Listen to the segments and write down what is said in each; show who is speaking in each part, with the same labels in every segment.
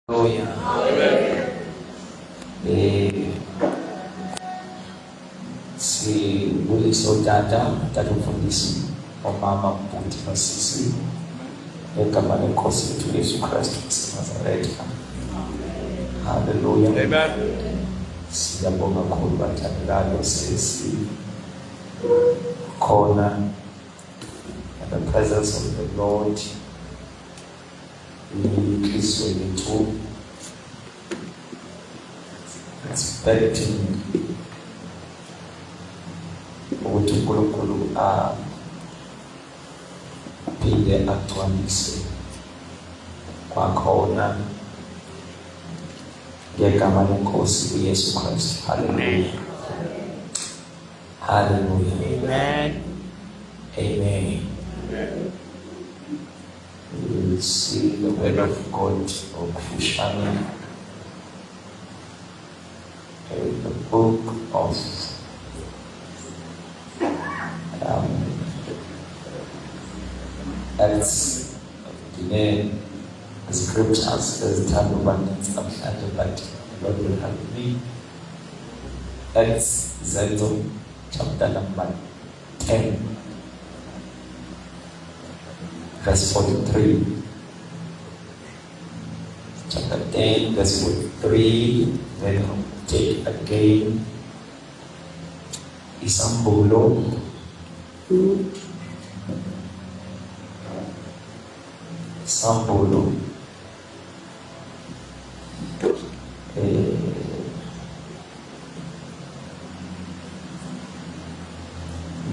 Speaker 1: Hallelujah. Sibulisa utata umfundisi omama mpunti nosisi egama lenkosi yethu Yesu Kristu waseNazaretha. Hallelujah.
Speaker 2: Amen.
Speaker 1: Siyabonga kakhulu bathandekayo sisi khona in the presence of the Lord. Inhliziyo yethu expecting ukuthi uNkulunkulu aphinde agcwalise kwakhona ngegama lenkosi uYesu Kristu. Hallelujah. Hallelujah.
Speaker 2: Amen.
Speaker 1: Amen. We will see the word of God officially in the book of Acts. The scriptures as time abundance of shadow, but the Lord will help me. Acts Zeto chapter number 10. Verse 43. Chapter 10, verse 43. Then I'll take again Isambulo. Isambulo.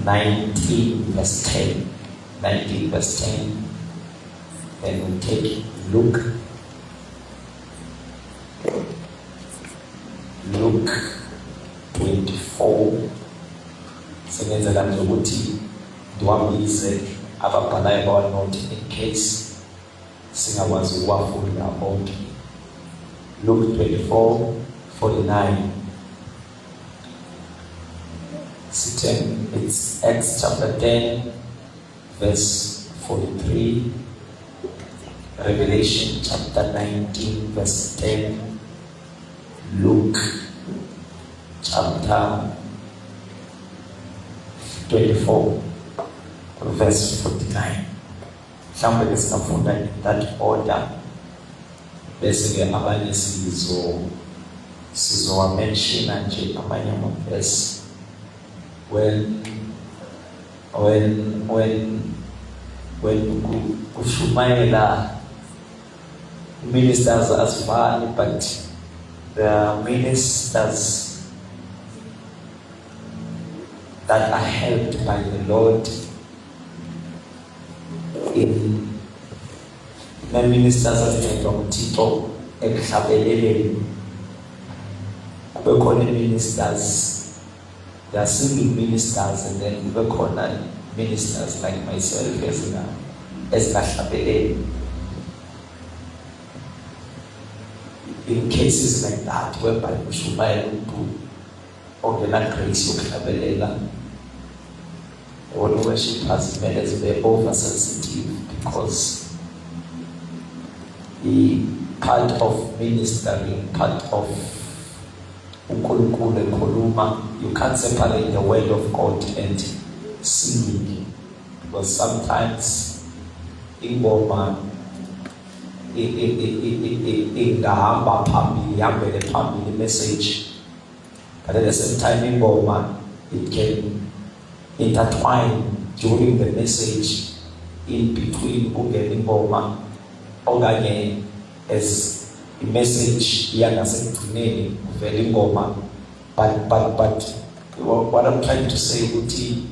Speaker 1: 19 verse 10. 19 verse 10. Then we take Luke 24. Sengenza la ukuthi ndiwabise ababhalayo bawanothi in case singakwazi ukuwafunda bonke. Luke 24:49. It's Acts chapter 10 verse 43. Revelation chapter 19 verse 10. Luke chapter 24 verse 49. Mhlawumbe besingafunda in that order bese ke abanye sizowamenshina nje amanye ama-verse when kushumayela ministers as far, but the ministers that are helped by the Lord in the ministers as Tito Ekhabelele. Kube ministers, there are single ministers, and then kube ministers like myself as Ekhabelele. In cases like that, whereby kushumayela umuntu ongena grace yokuhlabelela, all worshippers made be oversensitive, because the part of ministering, part of uNkulunkulu ekhuluma, you can't separate the word of God and singing, because sometimes ingoma ingahamba phambili, ihambele phambili message, but at the same time ingoma it can intertwine during the message, in between kungena ingoma okanye as a message yangasekugcineni kuvela ingoma. But what I'm trying to say ukuthi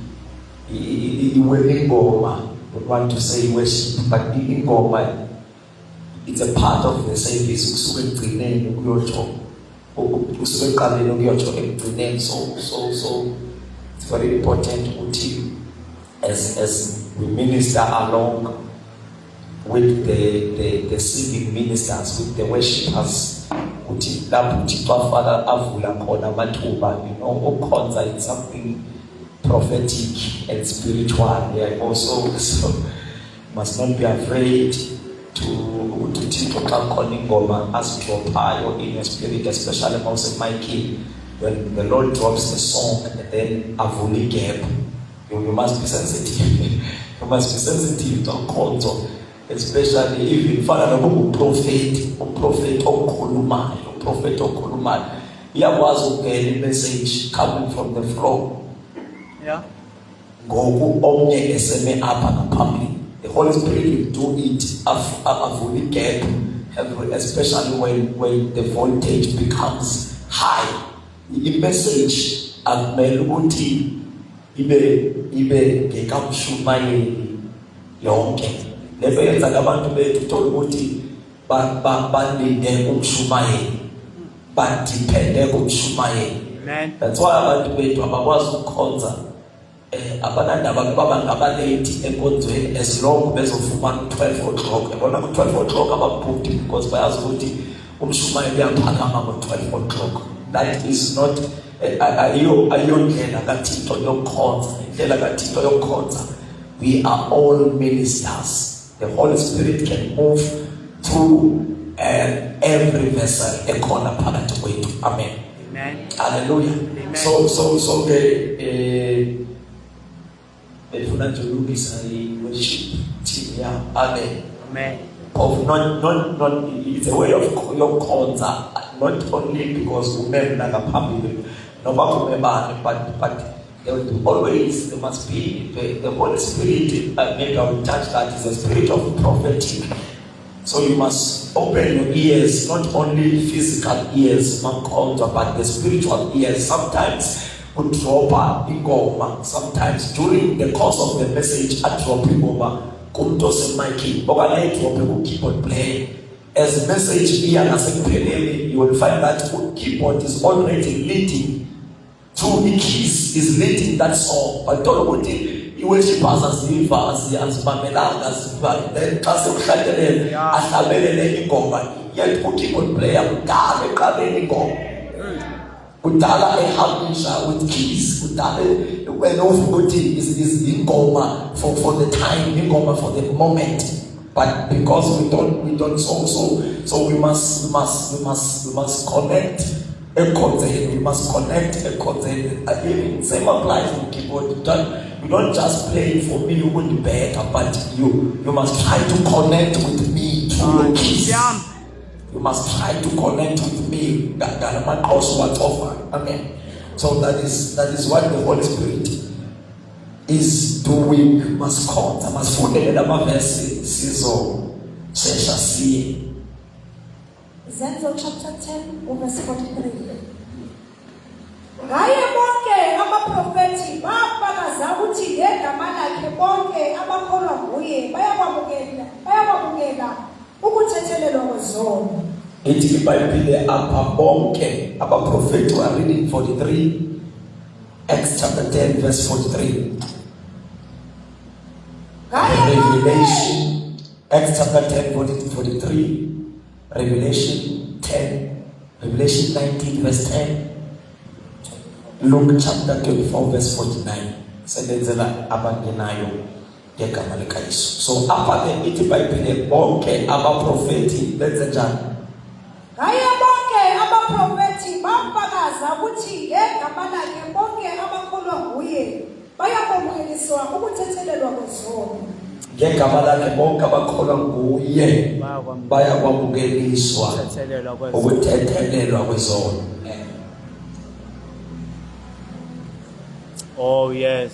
Speaker 1: ingoma, I want to say worship, but ingoma, it's a part of the service. Kusuke ekugcineni kuyotsho, kusuke eqaleni kuyotsho ekugcineni. So it's very important ukuthi as we minister along with the singing ministers, with the worshippers, ukuthi lapho uThixo afaka avula khona amathuba, ukhonza, it's something prophetic and spiritual. Yeah, also, so must not be afraid to Thixo xa khona ingoma azidrophayo in your spirit, especially most of my key. When the Lord drops the song and then avula igap, you must be sensitive. You must be sensitive to khonzo, especially even fana nokuprofeti, uprofeti okhulumayo. Iyakwazi ukungena i-message coming from the floor.
Speaker 2: Yeah.
Speaker 1: Ngoku omnye eseme apha ngaphambili. The Holy Spirit will do it avula igap, especially when the voltage becomes high. I-message akumele ukuthi ibe ngekamshumayeli yonke. Leyo yenza abantu bethu uthola ukuthi balinde umshumayeli, badipende kumshumayeli. That's why abantu bethu abakwazi ukukhonza abanandaba baba ngabalate enkonzweni as long bezofumana 12 o'clock. Yabona ku 12 o'clock abaphuphi because bayazi ukuthi umshumayeli uyaphakama ngo 12 o'clock. That is not ayondlela kaThixo yokukhonza. Indlela kaThixo yokukhonza, we are all ministers. The Holy Spirit can move through every vessel ekhona phakathi kwethu. Amen. Hallelujah.
Speaker 2: Amen.
Speaker 1: So befuna nje ulungisa i-worship team ya. Amen. Of not it's a way of yokukhonza, not only because umele ngaphambili noma kumebane, but there must be the Holy Spirit. Maybe I will touch that is a spirit of prophetic. So you must open your ears, not only physical ears, but the spiritual ears. Sometimes we drop ingoma. Sometimes during the course of the message, I drop ingoma. Kumtose mic, overnight drop keep on playing. As the message here, you will find that keyboard is already leading through the keys, is leading that song. But don't know what you worship as Pamelanga, then cast of Shatter, as a very ingoma. Yet put keyboard player, Udala a harmonisha with keys. Udala when off-putting is ingoma for the time, ingoma for the moment. But because we don't so we must connect a content. We must connect a content. Again, same applies to keyboard. You don't just play it for me. You will be better, but you must try to connect with me through your keys. You must try to connect with me. That man also what offer. Amen. So that is what the Holy Spirit is doing. You must come. I must forget about verse. So shall see.
Speaker 3: Zenzo chapter 10, verse 43. Gaye bonke abaprofeti bafakaza ukuthi ngegama lakhe bonke abakholwa nguye bayakwamukela ukuthethelelwa kwezono.
Speaker 1: Ithi iBhayibhile apha bonke abaprofeti. We are reading 43, Acts chapter 10 verse 43. Revelation, Acts chapter 10 43, Revelation 10, Revelation 19 verse 10, Luke chapter 24 verse 49. Selenzela abangenayo ngegama likaYesu. So apha ke ithi iBhayibhile bonke abaprofeti benze njani?
Speaker 3: Gaye bonke abaprofeti bafakaza ukuthi ngegama lakhe bonke abakholwa nguye bayakwamukeliswa ukuthethelelwa kwezono.
Speaker 1: Ngegama lakhe bonke abakholwa nguye bayakwamukeliswa ukuthethelelwa kwezono.
Speaker 2: Oh yes.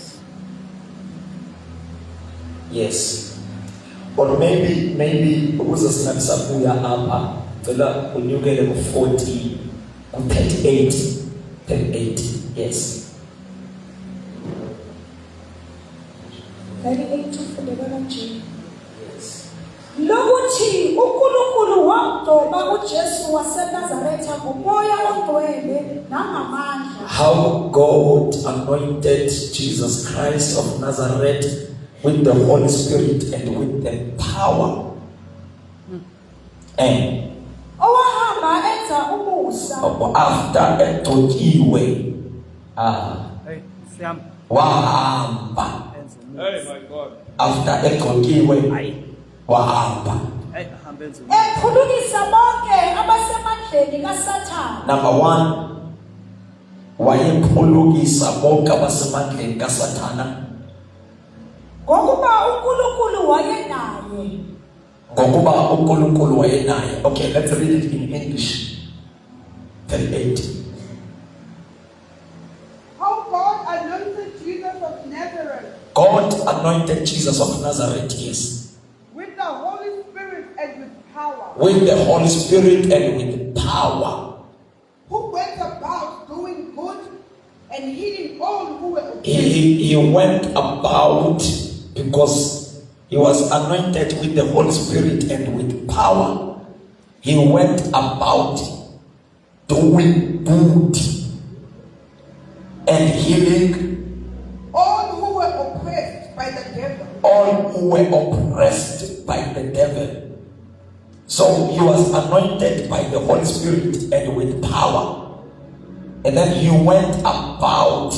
Speaker 1: Yes. Or maybe ukuze singasabuya apha cela unyukele ku-40 ku-38. Yes.
Speaker 3: 38 to 41. Lokuthi uNkulunkulu wamgcoba uJesu waseNazaretha ngomoya ongcwele nangamandla.
Speaker 1: How God anointed Jesus Christ of Nazareth with the Holy Spirit and with the power. And
Speaker 3: owahamba enza umusa
Speaker 1: after egcotshiwe wahamba.
Speaker 2: Hey my God.
Speaker 1: After egcotshiwe wahamba.
Speaker 3: ephulukisa bonke abasemandleni kaSathane.
Speaker 1: Number one, wayephulukisa bonke abasemandleni kaSathana.
Speaker 3: Ngokuba uNkulunkulu wayenaye.
Speaker 1: Ngokuba uNkulunkulu wayenaye. Okay, let's read it in English. 38.
Speaker 2: How God anointed Jesus of Nazareth
Speaker 1: God anointed Jesus of Nazareth, yes,
Speaker 2: with the Holy Spirit and with power,
Speaker 1: with the Holy Spirit and with power,
Speaker 2: who went about doing good and healing all who were oppressed.
Speaker 1: he went about because he was anointed with the Holy Spirit and with power. He went about doing good and healing
Speaker 2: All who were oppressed by the devil.
Speaker 1: all who were oppressed by the devil. So he was anointed by the Holy Spirit and with power. And then he went about,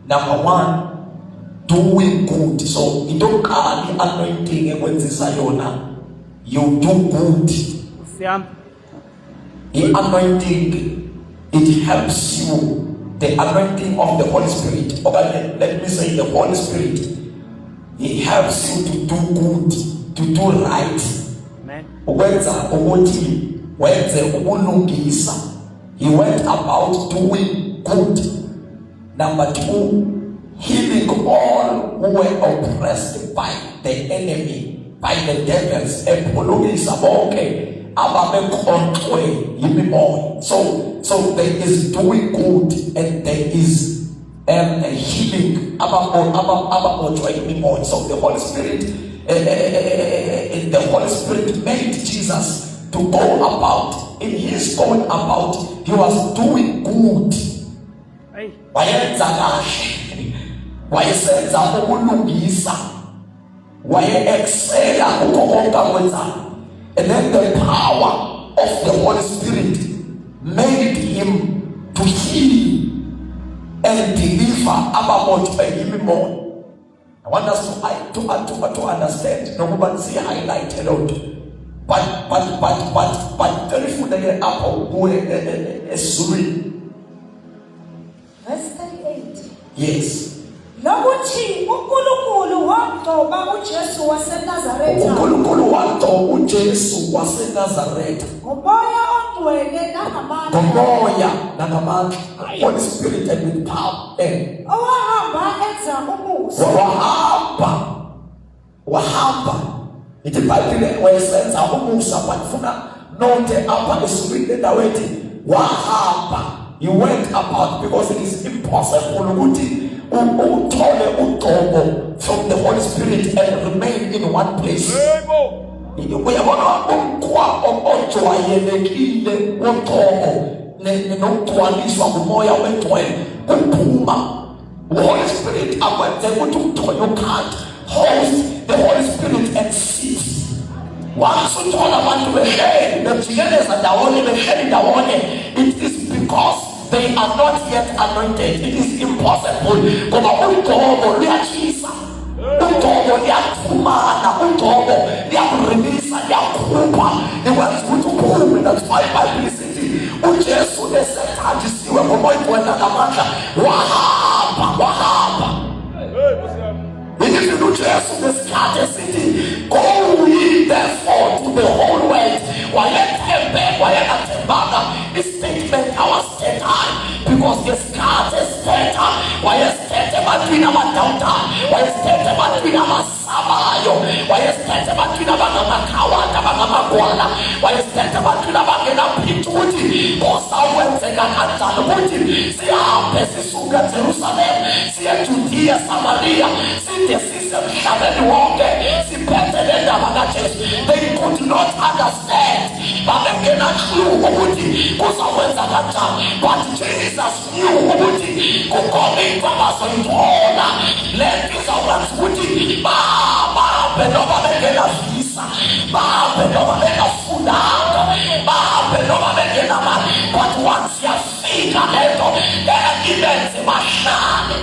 Speaker 1: number one, doing good. So you don't call the anointing and when you do good. The anointing, it helps you. The anointing of the Holy Spirit, or let me say the Holy Spirit, He helps you to do good, to do right. He went about doing good. Number two, healing all who were oppressed by the enemy, by the devils. So there is doing good and there is a healing. So the Holy Spirit made Jesus to go about. In his going about, he was doing good. And then the power of the Holy Spirit made him to heal and deliver. I want us to understand. Nobody say highlight a lot. But very food
Speaker 3: Verse 38.
Speaker 1: yes.
Speaker 3: Lokuthi uNkulunkulu wamgcoba uJesu waseNazaretha
Speaker 1: uNkulunkulu wagcoba uJesu waseNazaretha
Speaker 3: ngomoya ongcwele nangamandla,
Speaker 1: ngomoya nangamandla, Holy Spirit and with power.
Speaker 3: owahamba enza umusa.
Speaker 1: Wahamba ithi Bible wayesenza umusa, bafuna note apha esibili endaweni wahamba. He went about because it is impossible ukuthi uthole ugcobo from the Holy Spirit and remain in one place. Uyabona umkhwa ojwayelekile wogcobo nokugcwaliswa ngumoya wengcwele kuphuma. Holy Spirit akwenze ukuthi uthole ukhanda, host the Holy Spirit and sit. Once uthola abantu behleli bejikeleza ndawonye behleli ndawonye, it is because they are not yet anointed. It is impossible. Ngoba ugcobo luyatshisa, ugcobo liyaphumana, ugcobo liyakureleasa, liyakhupha, likwenza ukuthi uphume. That's why Bible isithi uJesu esethathisiwe ngomoya wena ngamandla wahamba. If uJesu ngesikhathi esithi go ye therefore to the whole world, wayekathembanga istatement awasithethayo, because ngesikhathi esithetha wayesithethe ebantwini abadawudayo, wayesithethe ebantwini abasabayo, wayesithethe ebantwini abangamakhawada, abangamagwala, wayesithethe ebantwini abangenaphithi ukuthi kusawenzeka kanjani ukuthi sihambe sisuke eJerusalem siye eJudiya, Samaria, side sise emhlabeni wonke siphethe le ndaba kaJesu. They could not understand, babengena clue ukuthi kuzakwenza kanjani, but Jesus knew ukuthi kukhona into abazoyithola le nto izakwenza ukuthi bahambe noma bengenavisa, bahambe noma bengafundanga, bahambe noma bengenamali, but once yafika le nto ibenze bahlale.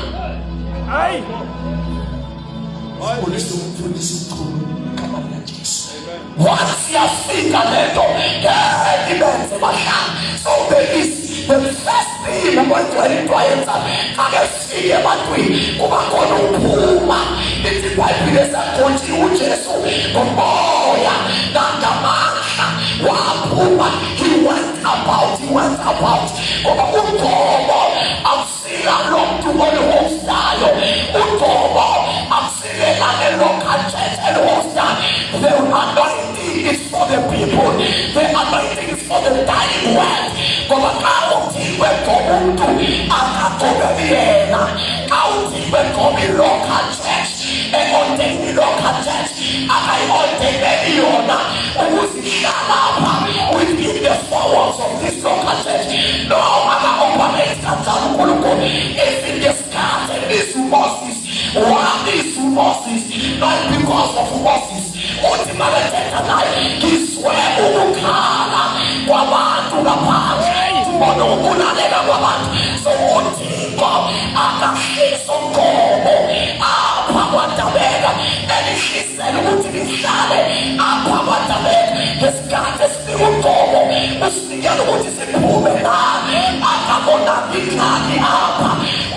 Speaker 1: Polisi umfundisi mkhulu kama la Jesu. Once yafika lento ibenze bahlanga. So there is the first thing abantu ayenza akafike ebantwini kuba khona ukuphuma. Ithi iBhayibheli esakuthi uJesu ngomoya nangamandla waphuma. He went about ngoba uqobo akusila lo muntu oluhostayo. Uqobo akusilela local church eluhostayo. The anointing is for the people. The anointing is for the dying world. Ngoba xa uthixo eqoba umuntu akaqobeli yena. Xa uthixo eqoba i-local church e-ordain local church akayi-ordaineli yona ukuzihlala apha within the four walls of this local church. No, aka-operate kanjalo uNkulunkulu. Even discarded these Moses. Why these Moses? Not because of Moses. Uthi makathetha naye ngiswele ukukhala kwabantu ngaphandle tubone ukulalela kwabantu. So uThixo akahlisa umgomo apha kwaDabeka elihlisela ukuthi lihlale apha kwaDabeka. Ngesikhathi esinika umgomo usinikela ukuthi siphume nani. Akabonanga ingxaki apha,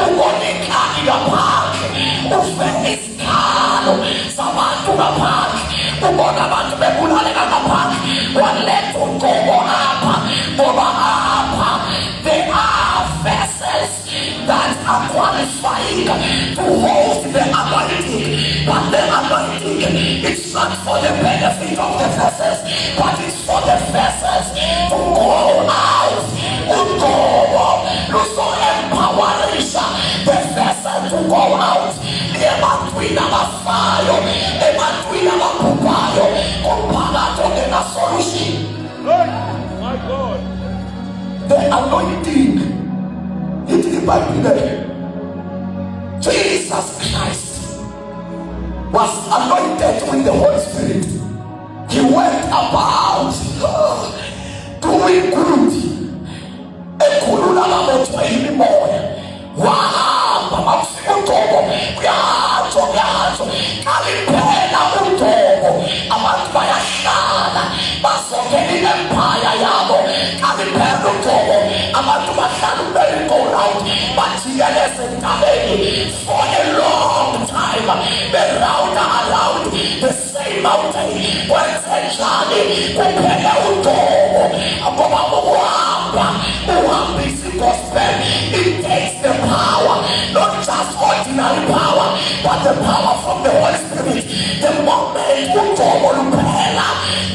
Speaker 1: ubona ingxaki ngaphandle, uve isikhalo sabantu ngaphandle, ubona abantu bebulaleka ngaphandle. Waletha umgomo apha ngoba apha there are vessels that are qualifying to hold the anointing. But the anointing, it's not for the benefit of the vessels, but it's for the vessels to go out. Uqobo luso empowerisha the vessel to go out. Ebantwini abafayo, ebantwini ababhubhayo, kumphakathi ongenasolution.
Speaker 4: My God.
Speaker 1: The anointing, it is by the Jesus Christ was anointed with the Holy Spirit. He went about doing good. Ekhulula labothwa imimoya. Wahamba mafika uqobo kuyatsho kaliphela uqobo abantu bayahlala basongela empire yabo. Kaliphela uqobo abantu bahlala merry-go-round bajikeleze entabeni for a long time. Be-round around the same mountain. Kwenzenjani kuphela uqobo ngoba uhambisa gospel. It takes the power, not just ordinary power, but the power from the Holy Spirit. The moment uqobo luphela,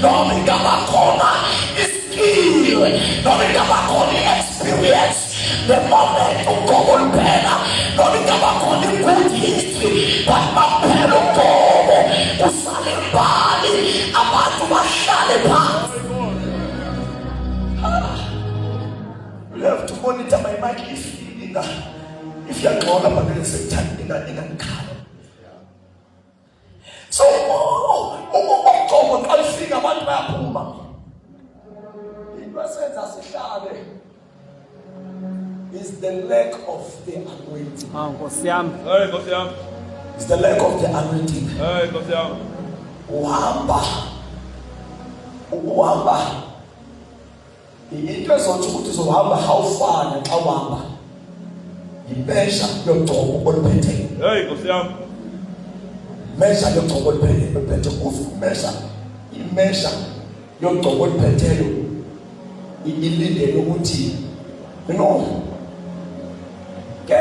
Speaker 1: noma ingaba khona iskill, noma ingaba khona experience. The moment uqobo luphela, noma ingaba khona good history, but maphela uqobo usale mbali, abantu bahlale phansi. You have to monitor my mic if you're going up at the same time in a car. So, I think about my Puma. It is the lack of the anointing. It's the lack of the anointing. Uhamba. Into ezothi ukuthi uzohamba hawufana xa uhamba imesha yoqobo oluphethe.
Speaker 4: Nkosi yami.
Speaker 1: Mesha yoqobo oluphethe umesha imesha yoqobo oluphetheyo ilindele ukuthi ke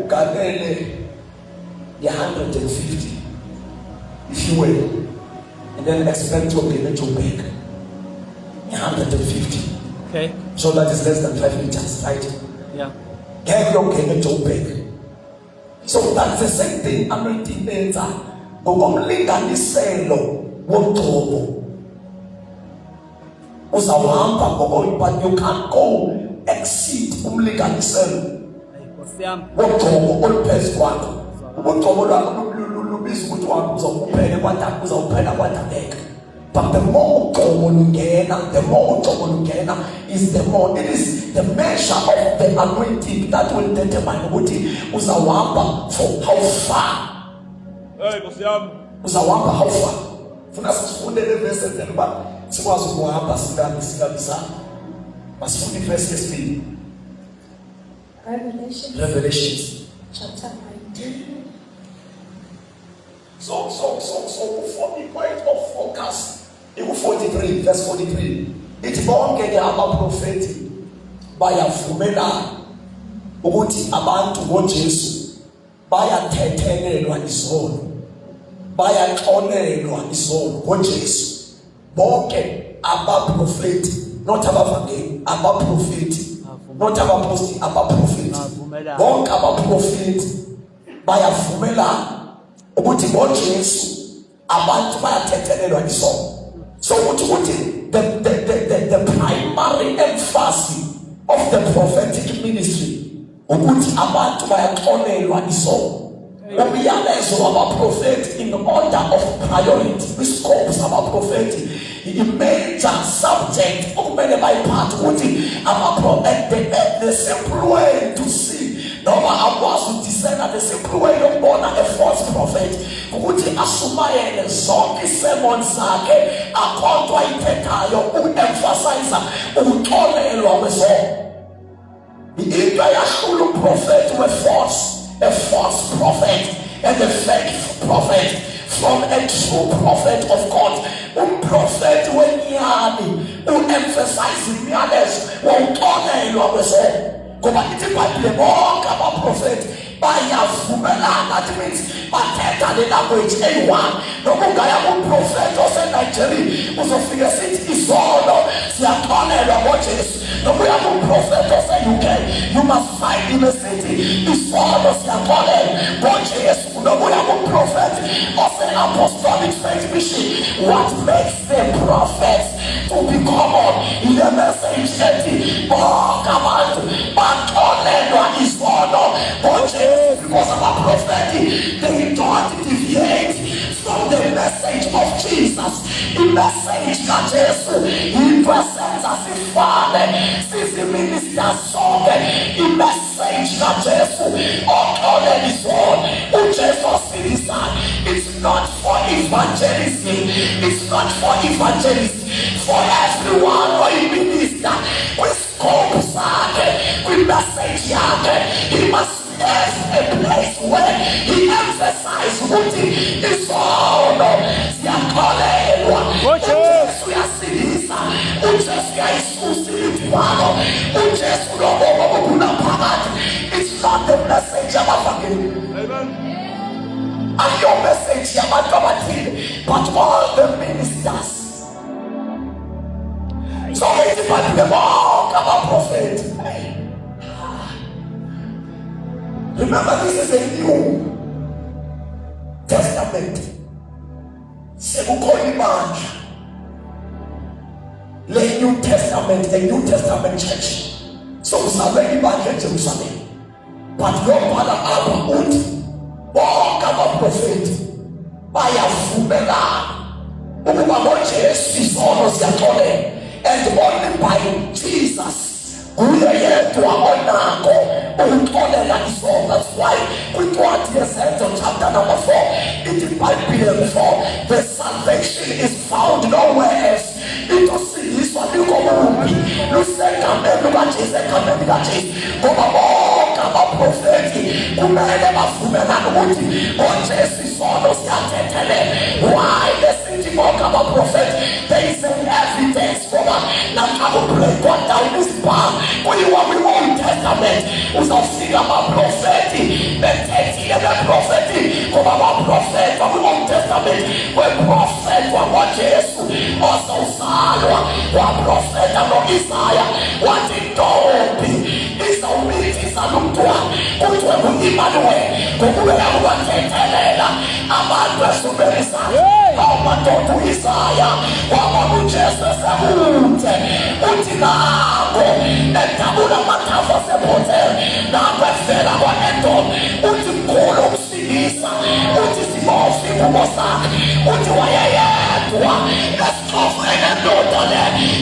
Speaker 1: ugalele 150 if you will, and then expect to get to back 150.
Speaker 5: Okay.
Speaker 1: So that is less than 5 meters, right?
Speaker 5: Yeah.
Speaker 1: So that's the same thing. Anointing means ngokomlinganiselo woqobo uzawuhamba but you can't go exceed umlinganiselo woqobo oluphezu kwakho. Uqobo lwakho lubiza ukuthi uzawuphela kwaDabeka. But the more uqobo lungena is the more it is the measure of the anointing that will determine ukuthi uzawuhamba for how far.
Speaker 4: Nkosi yami.
Speaker 1: Uzawuhamba how far. Funa sifunde le verse enzela uba sikwazi ukuhamba sikabisana. Masifunde verse yesibili. Revelations
Speaker 3: chapter 19.
Speaker 1: So for the point of focus, in 43, verse 43, it's bonke ke abaprofeti bayavumela ukuthi abantu ngoJesu bayathethelelwa izono, bayaxolelwa izono ngoJesu. Bonke abaprofeti, not abavangeli, abaprofeti, not abaposti, abaprofeti. Bonke abaprofeti bayavumela ukuthi ngoJesu abantu bayathethelelwa izono. So the primary emphasis of the prophetic ministry ukuthi abantu bayaxolelwa izono. Umyalezo wabaprofeti in order of priority, iscope sabaprofeti, i-major subject okumele bayiphathe ukuthi the simple way to see noma akwazi ukudiscern the simple way yokubona a false prophet ukuthi ashumayele zonke sermon zakhe akhontwa ithethayo uku-emphasize ukuxolelwa kwezono. Into yahlula umprofeti a false prophet and a fake prophet from a true prophet of God. Umprofeti wenyani u-emphasize imiyalezo wokuxolelwa kwezono. Ngoba ithi iBhayibhile bonke abaprofeti bayavumelana, that means bathetha le language eyi-one. Noma ungaya kumprofeti oseNigeria uzofika sithi izono siyaxolelwa ngoJesu. Noma uya kumprofeti ose-UK you must find him esithi izono siyaxolelwa ngoJesu. Noma uya kumprofeti ose-Apostolic Faith Mission, what makes the prophets to be common in the message ethi bonke abantu baxolelwa izono ngoJesu. Because of our prophet, they don't deviate from the message of Jesus. The message of Jesus, he presents as a father, since the minister saw the message of Jesus. All that is on, Jesus is it's not for evangelism, it's not for evangelism, for everyone or a minister with scope, with message, he must have a place where he emphasizes what is all siyaxolelwa uJesu uyasilisa, uJesu uyayisusa imithwalo, uJesu loboba obunaphakade. It's not the message yabavangeli, ayo message yabantu abathile, but all the ministers. So it's about the book of a prophet. Remember, this is a New Testament. The New Testament, a New Testament church. So it's already back in Jerusalem. But your father Abraham, walk of a prophet, by a fumela, Jesus, and only by Jesus. That's why we got the chapter number 4 in the Bible 4. The salvation is found nowhere else. It was this one you go you say come and look at Jesus, come and look at Jesus. Go about prophetic, who made them a woman on Jesus on us. Why the city walk about prophet? There is an evidence for that. Now I will pray God down this path. When you are with Old Testament, who's of sing about prophetic, the text here, the prophetic, come about prophet of the Old Testament, where prophet were what Jesus, also Salwa, what prophet of Isaiah, what it don't be. It's a meeting, it's a look to one, go to a Emmanuel, go to a Tetelela, a man dressed to Melissa, how much to Isaiah, what about Jesus, Utinago, and Tabula Matava Sepotel, Nabafela, Utikolo Sinisa, Utimosi Mosak, Utiwaya, let's offer and daughter,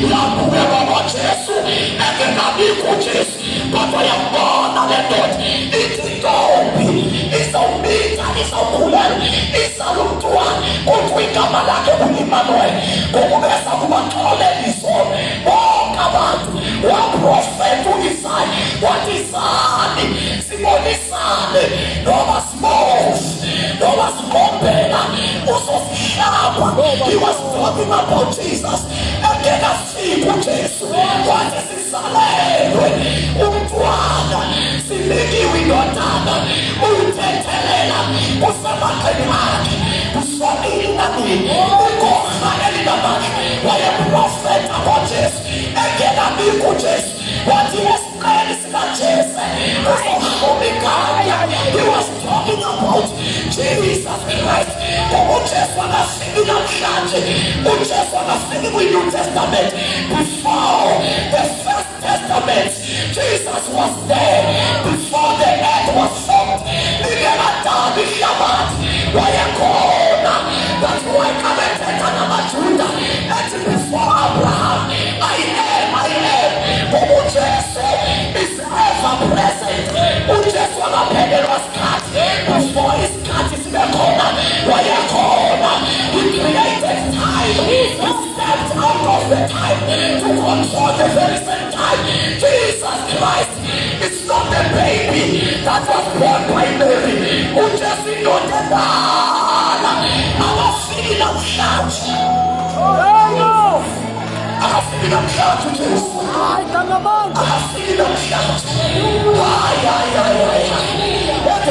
Speaker 1: Labueva Jesus, and the Nabi Jesus, but I am born on the dot. It's a dog, it's a meat. izawukhulela izala umntwana kodwa igama lakhe u-Emmanuel ngokubeza kubaxolela izono bonke abantu waprofeta u-Isaya wathi izani sibonisane noma sibose noma sibombela uzosihlaba. He was talking about Jesus engekafika uJesu wathi sisalelwe umntwana sinikiwe indodana uyithethelela kusemaqeni akhe kusonile nami igoha elinamandla wayeprofeta ngoJesu engekafika uJesu wathi esiqeni sikaJesu uzohlobikanya. He was talking about Jesus Christ. uJesu akafiki namhlanje, uJesu akafiki kwi-New Testament. Before the First Testament, Jesus was there. Before the earth was formed, lingekadali ihlabathi wayekhona. That's why kamethetha namaJuda ethi before Abraham I am. But uJesu is ever present. uJesu akaphelelwa sikhathi. Before isikhathi sibe khona wayekhona. He created time. He stepped out of the time to control the very same time. Jesus Christ is not a baby that was born by Mary. uJesu indodana akafiki namhlanje. Akafiki namhlanje uJesu. Akafiki namhlanje.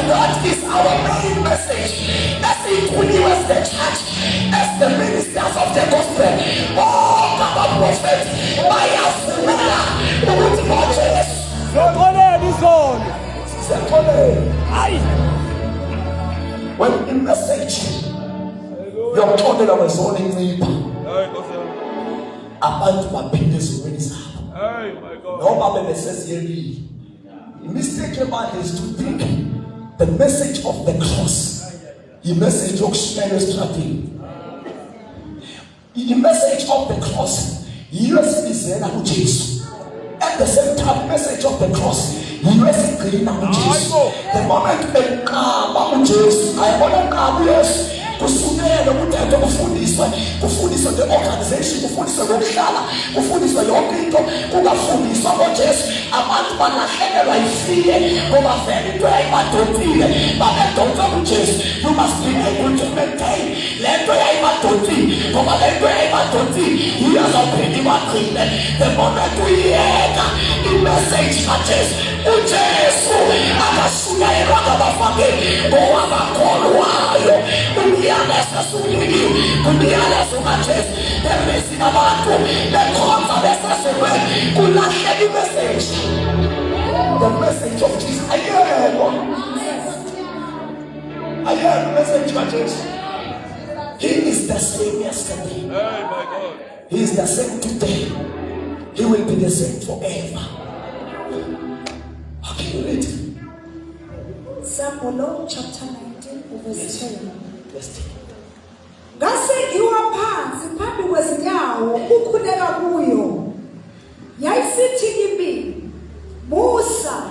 Speaker 1: That is our main message as we as the church, as the ministers of the gospel. Oh, Papa Prophet, bayafumela ukuthi ngoJesu
Speaker 4: Sokonela izolo.
Speaker 1: when in message yokuxolela wezona incipha
Speaker 4: Hey, Nkosi yami.
Speaker 1: abantu baphinde ezonweni zabo
Speaker 4: Hey, my God.
Speaker 1: noma bebeseziyelile. The mistake about is to think the message of the cross, the message of strategy, the message of the cross, Jesus. At the same time, message of the cross, Jesus. The moment I come, Jesus, I want to come, yes. Kusukela ukuthetha kufundiswa the organization, kufundiswa lokuhlala, kufundiswa yonke into, kungafundiswa ngoJesu. Abantu balahlekelwa ifiye ngoba vele into yayimadodile babedonsa kuJesu. You must be able to maintain le nto yayimadodile ngoba le nto yayimadodile iyazawuphinda ibaqine. The moment uyiyeka imessage kaJesu, uJesu akashunyayelwa ngabafakeli ngowabakholwayo. Umyalezo sulikiwe, umyalezo kaJesu emizini abantu bekhonza besasebenzi kulahleka imessage. The message of Jesus. I hear the message kaJesu. He is the same yesterday.
Speaker 4: Hey, my God.
Speaker 1: He is the same today. He will be the same forever. Okay, you read.
Speaker 3: Psalm chapter 19 verse 10.
Speaker 1: Let's take it.
Speaker 3: Ngasengiwa phansi phambi kwezinyawo ukukhuleka kuyo. Yayisithi kimi, Musa,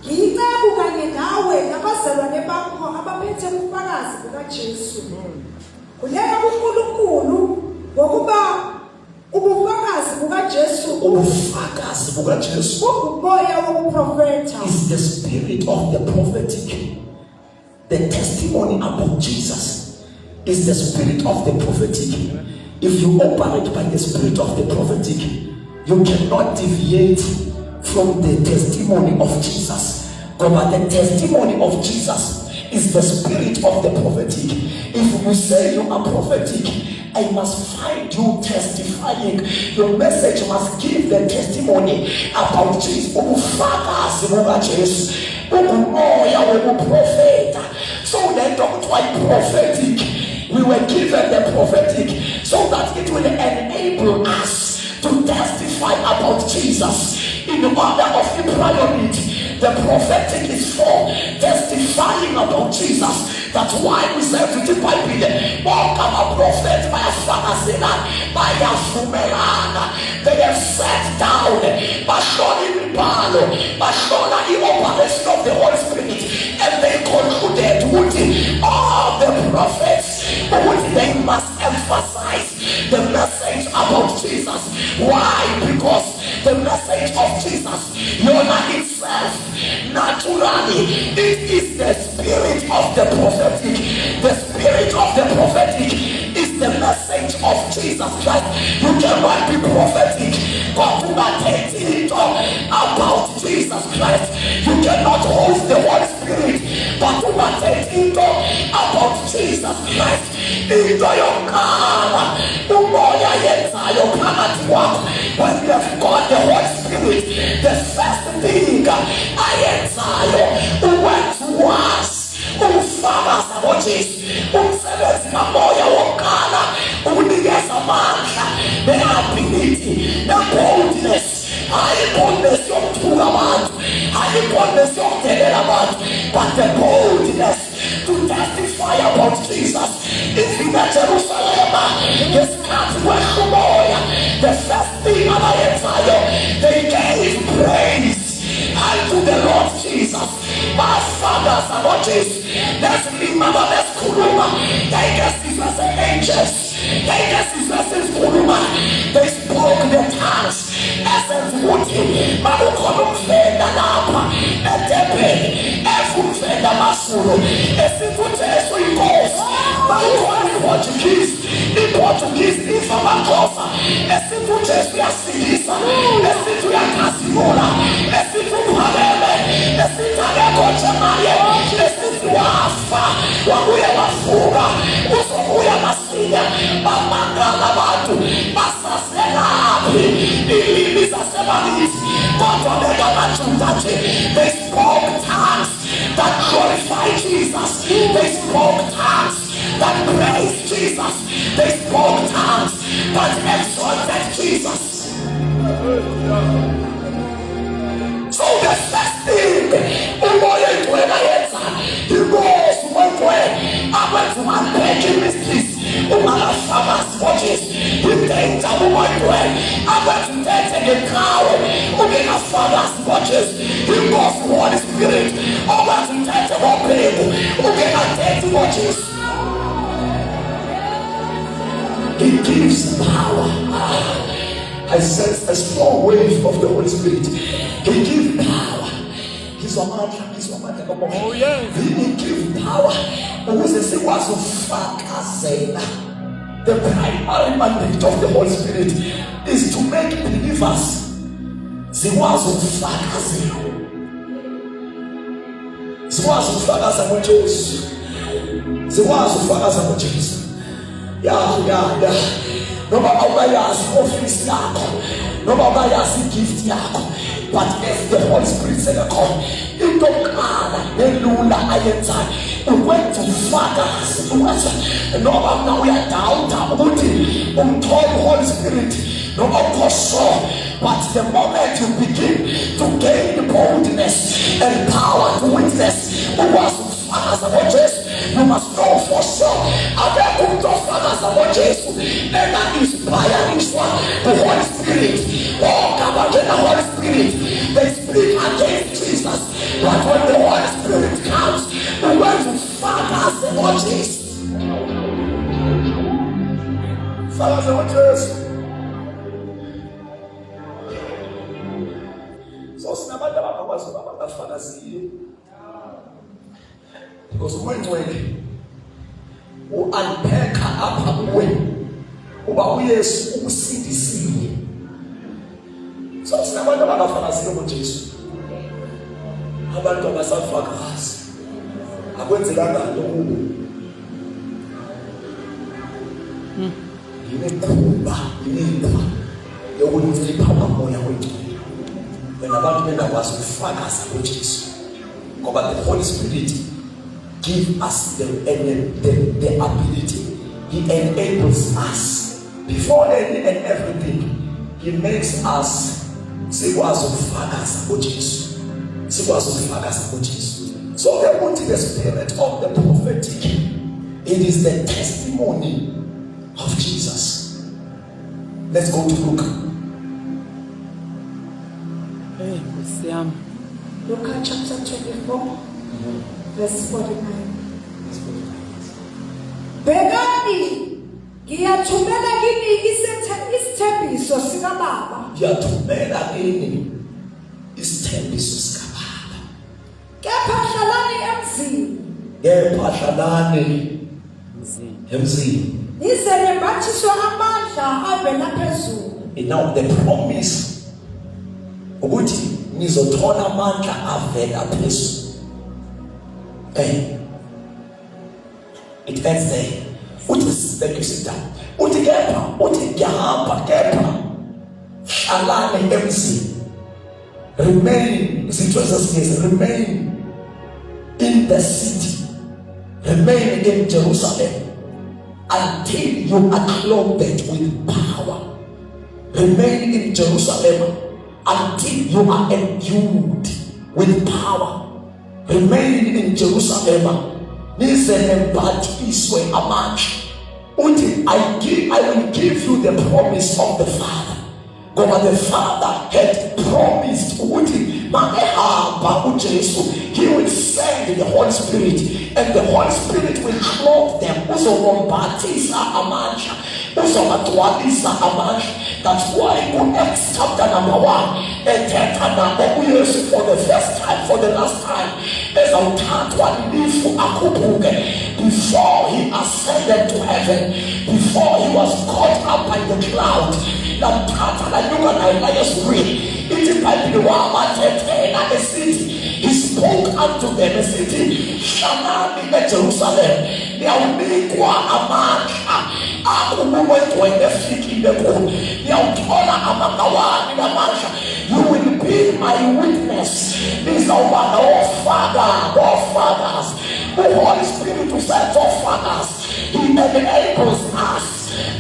Speaker 3: ngiyicebo kanye nawe nabazalwane bakho abaphethe ubufakazi bukaJesu. Kuleka uNkulunkulu ngokuba ubufakazi bukaJesu
Speaker 1: Ubufakazi bukaJesu
Speaker 3: umoya wokuprofeta.
Speaker 1: is the spirit of the prophetic. The testimony about Jesus is the spirit of the prophetic. If you operate by the spirit of the prophetic, you cannot deviate from the testimony of Jesus. But the testimony of Jesus is the spirit of the prophetic. If you say you are prophetic, I must find you testifying. Your message must give the testimony about Jesus. Ubufakazi bukaJesu, umoya wokuprofeta. So they don't why prophetic. We were given the prophetic so that it will enable us to testify about Jesus. In order of the priority, the prophetic is for testifying about Jesus. That's why we say to the Bible, welcome a prophet by a fanazina, by a fumelana. They have sat down, by showing the operation of the Holy Spirit, and they concluded with prophets, they must emphasize the message about Jesus. Why? Because the message of Jesus, Yona itself, naturally, it is the spirit of the prophetic. The spirit of the prophetic is the message of Jesus Christ. You cannot be prophetic but not about Jesus Christ. You cannot host the Holy Spirit but not about Jesus Christ. Into your car, when you have got the Holy Spirit, the first thing I went to was umfakazi ngoJesu, umsebenzi kamoya wokala, ukunikeza amandla, the ability, the boldness, hayi boldness yokuthuka abantu, hayi boldness yokudelela abantu, but the boldness to testify about Jesus. Ifika Jerusalem, ngesikhathi kwehlumoya, the first thing abayenzayo, they gave praise unto the Lord Jesus. My fathers and watches, let's remember, let's kuruma. They guess these were the angels. They guess these were the kuruma. They spoke their tongues. Essence wuti, malukono mfenda napa, etepe, efumfenda masulu, esifutesu ikos, malukono Portuguese, in Portuguese, ifamakosa, esifutesu yasilisa, esifu yakasimula, esifu paleme, esitane kochemaye, esifu wafa, wabuye wafuga, usobuye masiya, mamangala batu, masaselapi, ilimi zasemanisi, kodwa machundache. They spoke tongues that glorify Jesus. They spoke tongues that praise Jesus. They spoke tongues that exalted Jesus. So the first thing, umoya itwena yenza, because when I went to unpack mysteries, ungalafamasi watches, udenza umoya, I went to take the cow, ungalafamasi watches, because Holy Spirit, I went to take the whole people, ungalafamasi watches. He gives power. I sense a strong wave of the Holy Spirit. He gives power. He's a man. Oh yes. He gives power. The primary mandate of the Holy Spirit is to make believers. Yeah. Noma ubayazi office yakho, noma ubayazi gift yakho, but if the Holy Spirit said come, into kala nelula ayenzayo, uwent to focus, noma now we are down ukuthi umthole Holy Spirit, noma ukhoso, but the moment you begin to gain boldness and power to witness, you must know for sure. And that is by the Holy Spirit. Oh, come against the Holy Spirit. They speak against Jesus. But when the Holy Spirit comes, we want to focus on Jesus. Focus on Jesus. So, because when unpack apha kuwe uba uyesu ukusindisiwe. So sinabantu abangafanaziyo ngoJesu, abantu abasafakazi akwenzelanga nto kubo. Yimikhuba yokulipha umoya wengcwele wena abantu bengakwazi ukufakaza ngoJesu, ngoba the Holy Spirit give us the ability. He enables us. Before any and everything, He makes us sikwazi ukufakaza ngoJesu. So they put the spirit of the prophetic. It is the testimony of Jesus. Let's go to Luke.
Speaker 3: Luke chapter 24. Verse 49. Bekani ngiyathumela kini isithembiso sikaBaba.
Speaker 1: Ngiyathumela kini isithembiso sikaBaba.
Speaker 3: Kepha hlalani emzini.
Speaker 1: Kepha hlalani emzini.
Speaker 3: Nize nembathiswe amandla avela phezulu.
Speaker 1: And now the promise ukuthi nizothola amandla avela phezulu. Okay. It ends there. Uthi thank you, sit down. Uthi kepha, uthi ngiyahamba kepha hlalani emzini. Remain, izinto ezasiyeza, remain in the city. Remain in Jerusalem until you are clothed with power. Remain in Jerusalem until you are endued with power. Remain in Jerusalem. Nize nembathiswe amandla. Uthi I will give you the promise of the Father. God the Father had promised ukuthi makehamba uJesu, he will send the Holy Spirit, and the Holy Spirit will clothe them. Uzobambathisa amandla, uzobagcwalisa amandla. That's why in Acts chapter number 1, ethetha nabo uYesu for the first time, for the last time, ezawuthathwa ilifu akhuphuke, before he ascended to heaven, before he was caught up by the cloud. Lamthatha lanyuka naye layeSukwini. Ithi iBhayibhile wabathethela esithi, he spoke unto them esithi, hlalani eJerusalem, niyawunikwa amandla akubugwegwele efikile kulo. Niyawuthola amagawani lamandla. You will be my witness. Nizawuba no-fathers. The Holy Spirit will send fathers. He enables us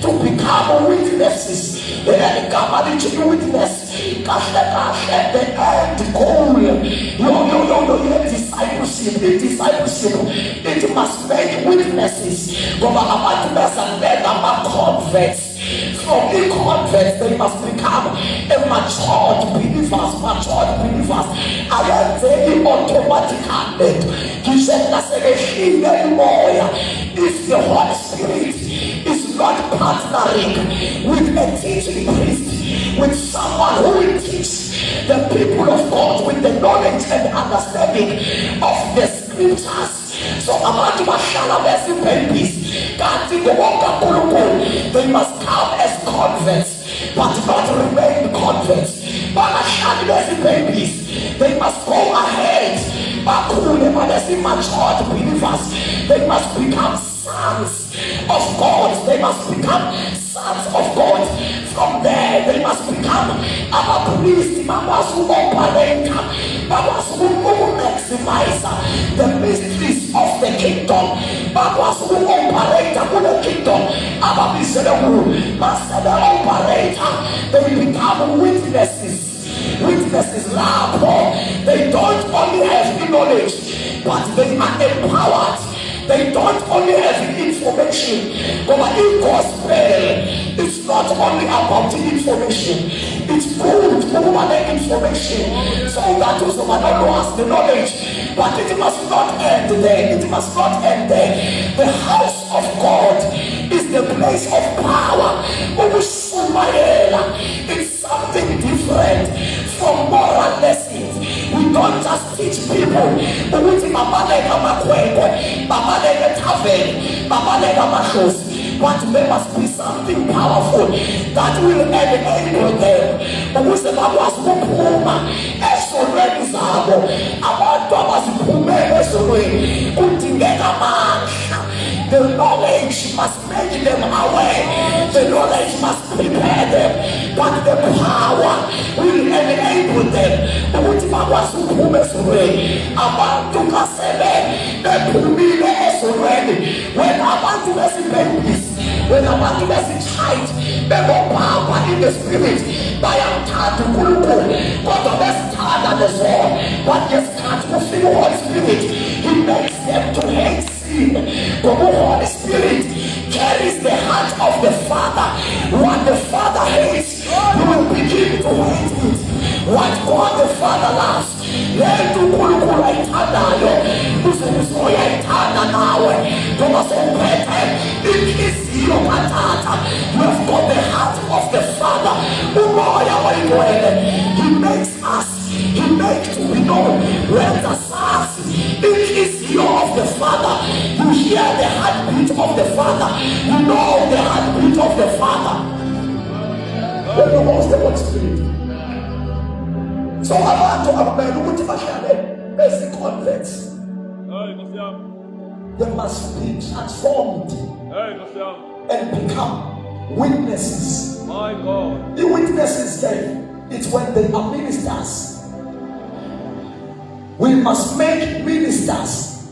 Speaker 1: to become witnesses. The witness. The end goal. Your discipleship. It must make witnesses. Converts. From the converts, they must become a matured believers. I am very automatically. He said, if the Holy Spirit is not partnering with a teaching priest, with someone who will teach the people of God with the knowledge and understanding of the scriptures. So abantu bahlala bezibabies kanti ngoba uNkulunkulu, they must come as converts but not remain converts. Bahlala bezibabies, they must go ahead bakhule matured believers. They must become sons of God. They must become sons of God. From there they must become our priests, maximize the mysteries of the kingdom. They become witnesses. Witnesses love. They don't only have knowledge, but they are empowered. They don't only have information, but in gospel, it's not only about the information. It's good to have the information, so that also has the knowledge. But it must not end there. It must not end there. The house of God is the place of power. It's something different from moral lessons. We don't just teach people but there must be something powerful that will enable them. The knowledge must make them aware. The knowledge must prepare them. But the power will enable them. When about to babies, when about to child, power in the spirit, by a to Kuluku, but the best start at the soul, but yes, start to feel the Holy Spirit. He makes them to hate sin. The Holy Spirit carries the heart of the Father. What the Father hates, you will begin to hate it. What God the Father loves, let to Kuluku eternal. Who says, "Oh, eternal now." inhliziyo katata. You have got the heart of the Father. Umoya oyingcwele, he makes us, he makes we know wenza sazi inhliziyo of the Father. You hear the heartbeat of the Father. You know the heartbeat of the Father when you host the Holy Spirit. So abantu abamele ukuthi bahlale besi-complex. They must be transformed and become witnesses.
Speaker 4: My God.
Speaker 1: The witnesses there, it's when they are ministers. We must make ministers.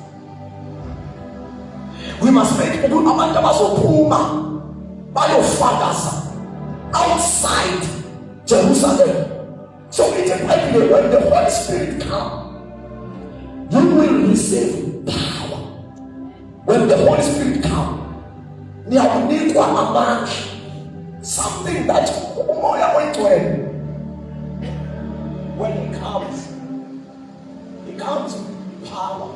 Speaker 1: We must make abantu abazophuma bayofakaza outside Jerusalem. So it's a Bible when the Holy Spirit comes, you will receive power. When the Holy Spirit comes, niyakunikwa amandla, something that umoya oyingcwele, when he comes with power.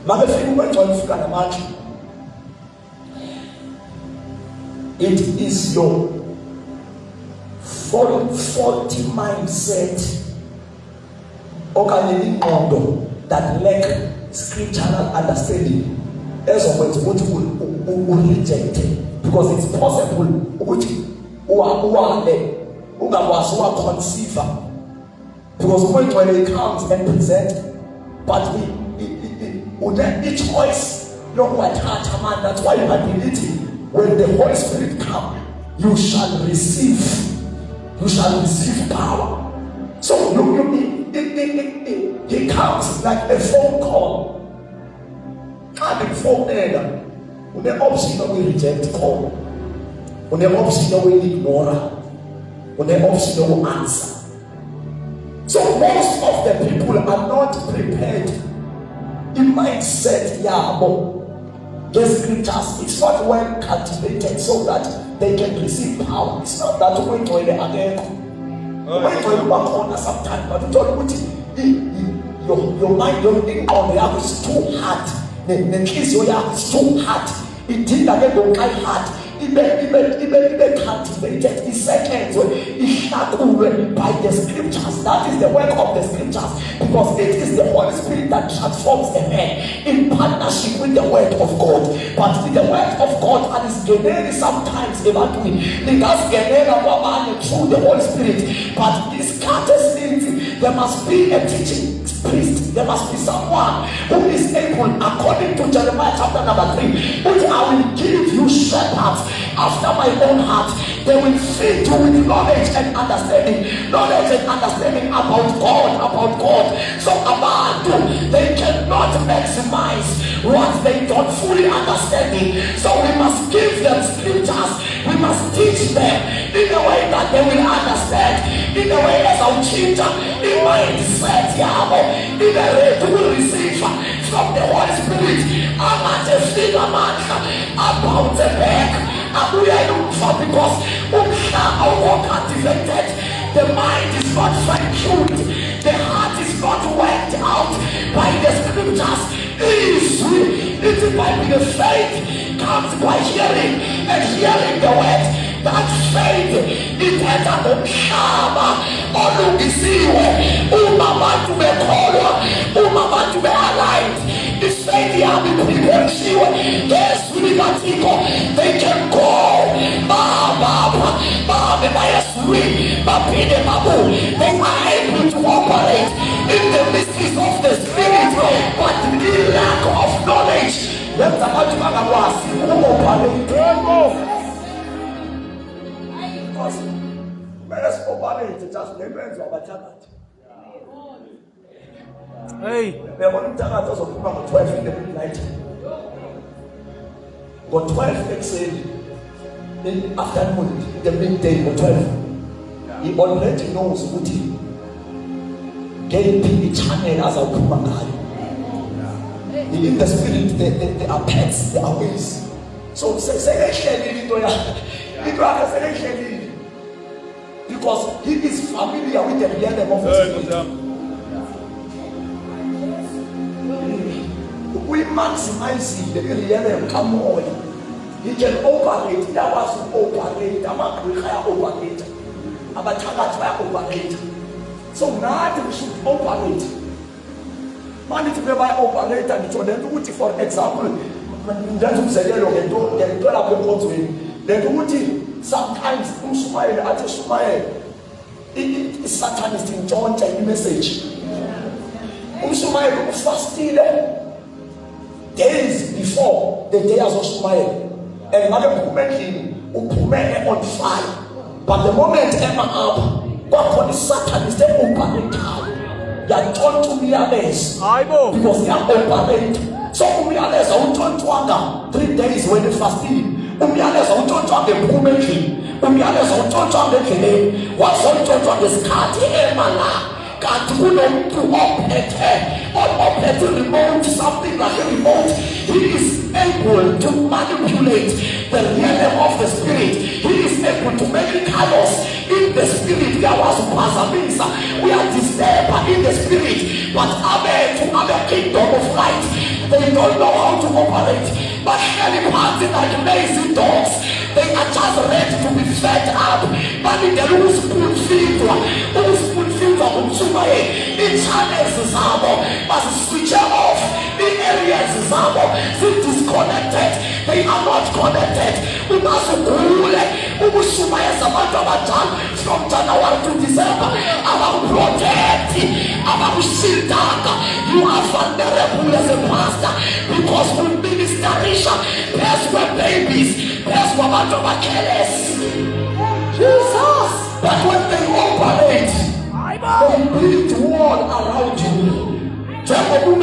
Speaker 1: Makefika umoya ufika namandla. It is your faulty mindset okanye ingqondo that lack scriptural understanding ezokwenza ukuthi u-reject, because it's possible ukuthi uwale ungakwazi uwa-conceive, because when he comes and presents, but i-choice yokuwathatha man. That's why you ability, when the Holy Spirit comes, you shall receive power. So he comes like a phone call. Coming phone there. When the option that we reject call, when the option that we ignore, when the option that we answer. So most of the people are not prepared in mindset. The scriptures, it's not well cultivated so that they can receive power. It's not that way to the again. When you back on sometimes, but you don't put your mind, your thing on the app is too hard. The kids your app is too hard. It did again go kind hard. Even cultivated in seconds by the scriptures. That is the work of the scriptures, because it is the Holy Spirit that transforms a man in partnership with the word of God. But the word of God and is generated sometimes about me because through the Holy Spirit. But this countless things, there must be a teaching priest. There must be someone who is able, according to Jeremiah chapter number 3, which I will give you shepherds after my own heart. They will feed you with knowledge and understanding about God. So abantu, they cannot maximize what they don't fully understand. So we must give them scriptures. We must teach them in a way that they will understand, in a way as our children, in mindset, in a way to receive from the Holy Spirit. About the back, because cultivated, the mind is not fine-tuned, the heart is not worked out by the scriptures. It is by the faith comes by hearing, and hearing the word. That faith it has a shama olungisiwe umabantu bekholwa umabantu be-aligned. The faith yami kuliphoshiwe Yesu likaThixo. They can go bahambe bayeswini baphinde babuye. They are able to operate in the mysteries of the Spirit, but the lack of knowledge yenza abantu bangakwazi uku-operate. Let's operate just depends on the target.
Speaker 4: Hey.
Speaker 1: We are going to target us of 12 in the midnight. Got 12 exhale in the afternoon, in the midday, got 12. He already knows what he gave the channel as a woman. In the spirit, they are pets, they are ways. So say because he is familiar with the realm of the spirit.
Speaker 5: maximize the realm kamoya. He can operate. That was to operate. Amagriha operate. Abathakathi baya-operate. So nathi we should operate. Manje baya-operate ngitsho lento ukuthi for example njengoba umzekelo ngento lapho enkonzweni lento ukuthi sometimes umshumayeli athi shumayeli i-satanist intshontsha i-message. Umshumayeli ufastile days before the day azoshumayela and ngake uphume endlini uphume on fire, but the moment ema-apha kwakhona i-satanist e-operator yantshontsha umyalezo because iya-operate. So umyalezo awuntshontswanga 3 days when ifastile, umyalezo awuntshontswanga ephume endlini, umyalezo awuntshontswanga endleleni, wazontshontshwa ngesikhathi emala. Kanti kunomuntu ophethe remote, something like a remote. He is able to manipulate the realm of the spirit. He is able to make chaos in the spirit. We are disturbed in the spirit, but other kingdom of light, they don't know how to operate. But any party like lazy dogs, they are just ready to be fed up. But in the spoon feed in channels zabo, but switch off in areas zabo, they disconnected. They are not connected. We must rule from January to December. About protect, about shield. You are vulnerable as a pastor because we ministration. That's where babies, that's where my careless. Jesus. But when they operate, they build wall around you. But in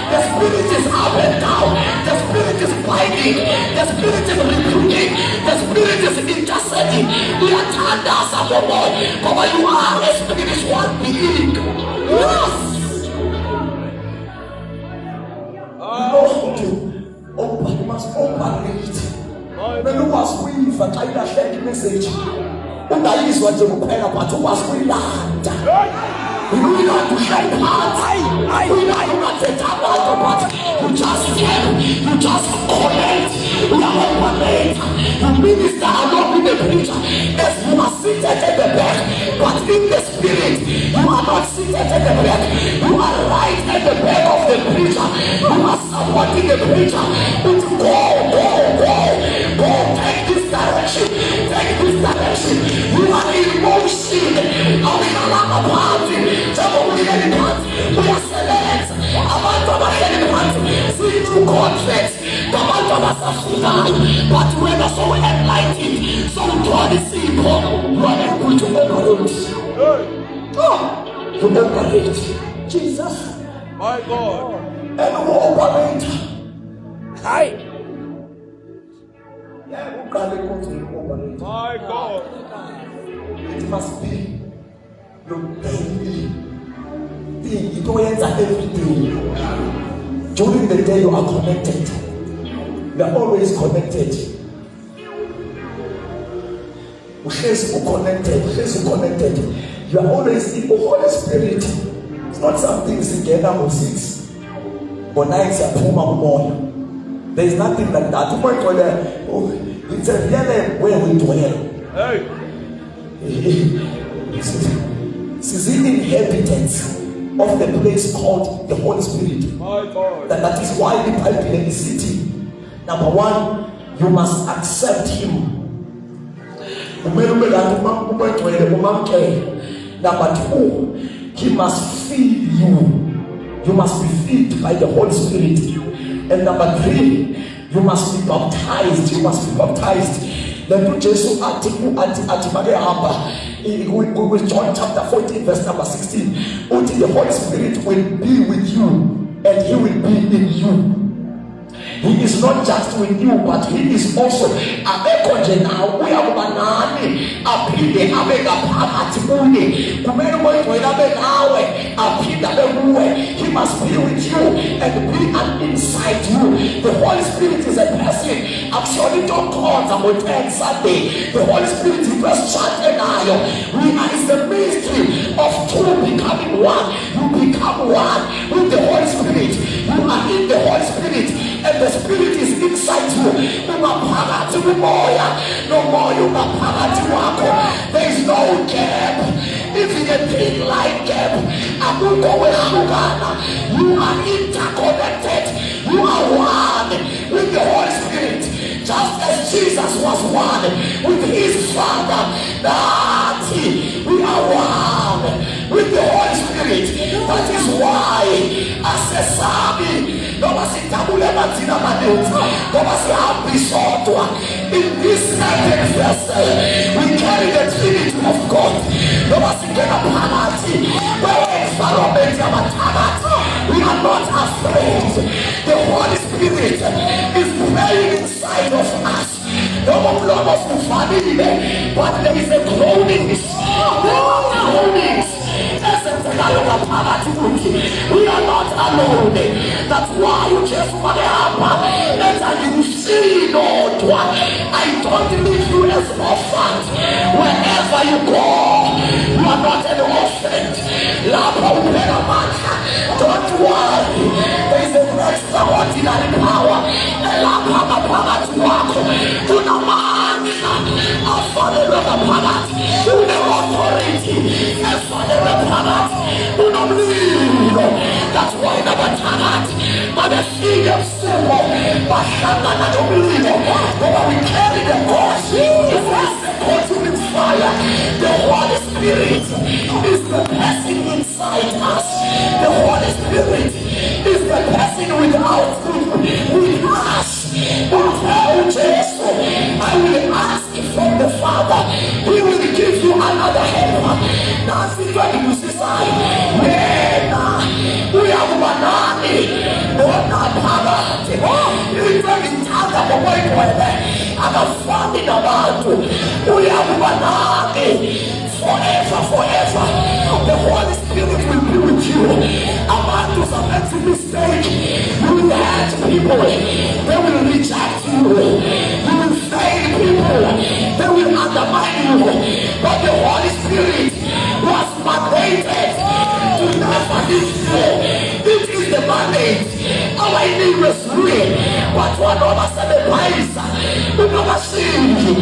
Speaker 5: the spirit is up and down, the spirit is fighting, the spirit is rebuking, the spirit is interceding. We are turned as a boy, but you are a spiritual being. Yes. You must operate. When you was with a kind of message, and I use what you prepare, but you was with land. We don't know to help heart. We don't know to tap out the part. You just help, you just connect. You operate. You minister along with the preacher. Yes, you are seated at the back, but in the spirit, you are not seated at the back. You are right at the back of the preacher. You are supporting the preacher. But go, take this direction. Take this direction. You are in motion. We are select. See through conflict. But we are so enlightened. So God is simple. You are able to operate. To operate. Jesus.
Speaker 4: My God.
Speaker 5: And who operate? Hi.
Speaker 4: My God.
Speaker 5: It must be your daily thing. You don't answer every day. During the day you are connected. You are always connected. Connected. You are always in the Holy Spirit. It's not something together or six. But now it's a more. There is nothing like that. It's a realm where we dwell.
Speaker 4: Hey.
Speaker 5: This is the inhabitants of the place called the Holy Spirit.
Speaker 4: My God.
Speaker 5: That is why the Bible is city. Number one, you must accept Him. Number two, He must feed you. You must be filled by the Holy Spirit. And number three, you must be baptized. You must be baptized. Then Jesus at John chapter 14 verse number 16. Until the Holy Spirit will be with you and He will be in you. He is not just with you, but he is also abekho nje nawe, uyakuba nani aphinde abe ngaphakathi kuye. Kumele umoya oyingcwele abe nawe aphinde abe kuwe. He must be with you and be inside you. The Holy Spirit is a person. Actually, don't call them on Sunday. The Holy Spirit is just chatting now. We are in the ministry of two becoming one. You become one with the Holy Spirit. You are in the Holy Spirit, and the Spirit is inside you. Umaphakathi kumoya, nomoya umaphakathi wakho. There is no gap. Even a thing like gap, akukho wehlukana. You are interconnected. You are one with the Holy Spirit, just as Jesus was one with his Father. That we are one with the Holy Spirit. That is why asesami noma sitabule mathina manethi noma sihambi sodwa in this certain vessel we carry the Trinity of God. Noma singena phakathi kwe-environment yamathakathi, we are not afraid. The Holy Spirit is playing inside of us. Noma umlomo uvalile, but there is a groanings. We are not alone. That's why you just want to happen. And you see, Lord, I don't leave you as orphans. Wherever you go, you are not an orphan. Don't worry. There is an extraordinary power. That's why never turn but the seed of simple, but not to believe it. But we carry the cross, the consuming fire. The Holy Spirit is the person inside us. The Holy Spirit is the person without with us. I will ask from the Father. He will give you another helper. Now see what you say. We are banani. Bona phakathi. Into ngithanda ngokwethu. Akafundi nabantu. Uyakuba nani forever. The Holy Spirit will be with you. Abantu make a mistake. You will hurt people. They will reject you. You will fail people. They will undermine you. But the Holy Spirit was mandated to never leave you. It is the mandate. Our name is real. But one of us is a paisa. We never see you.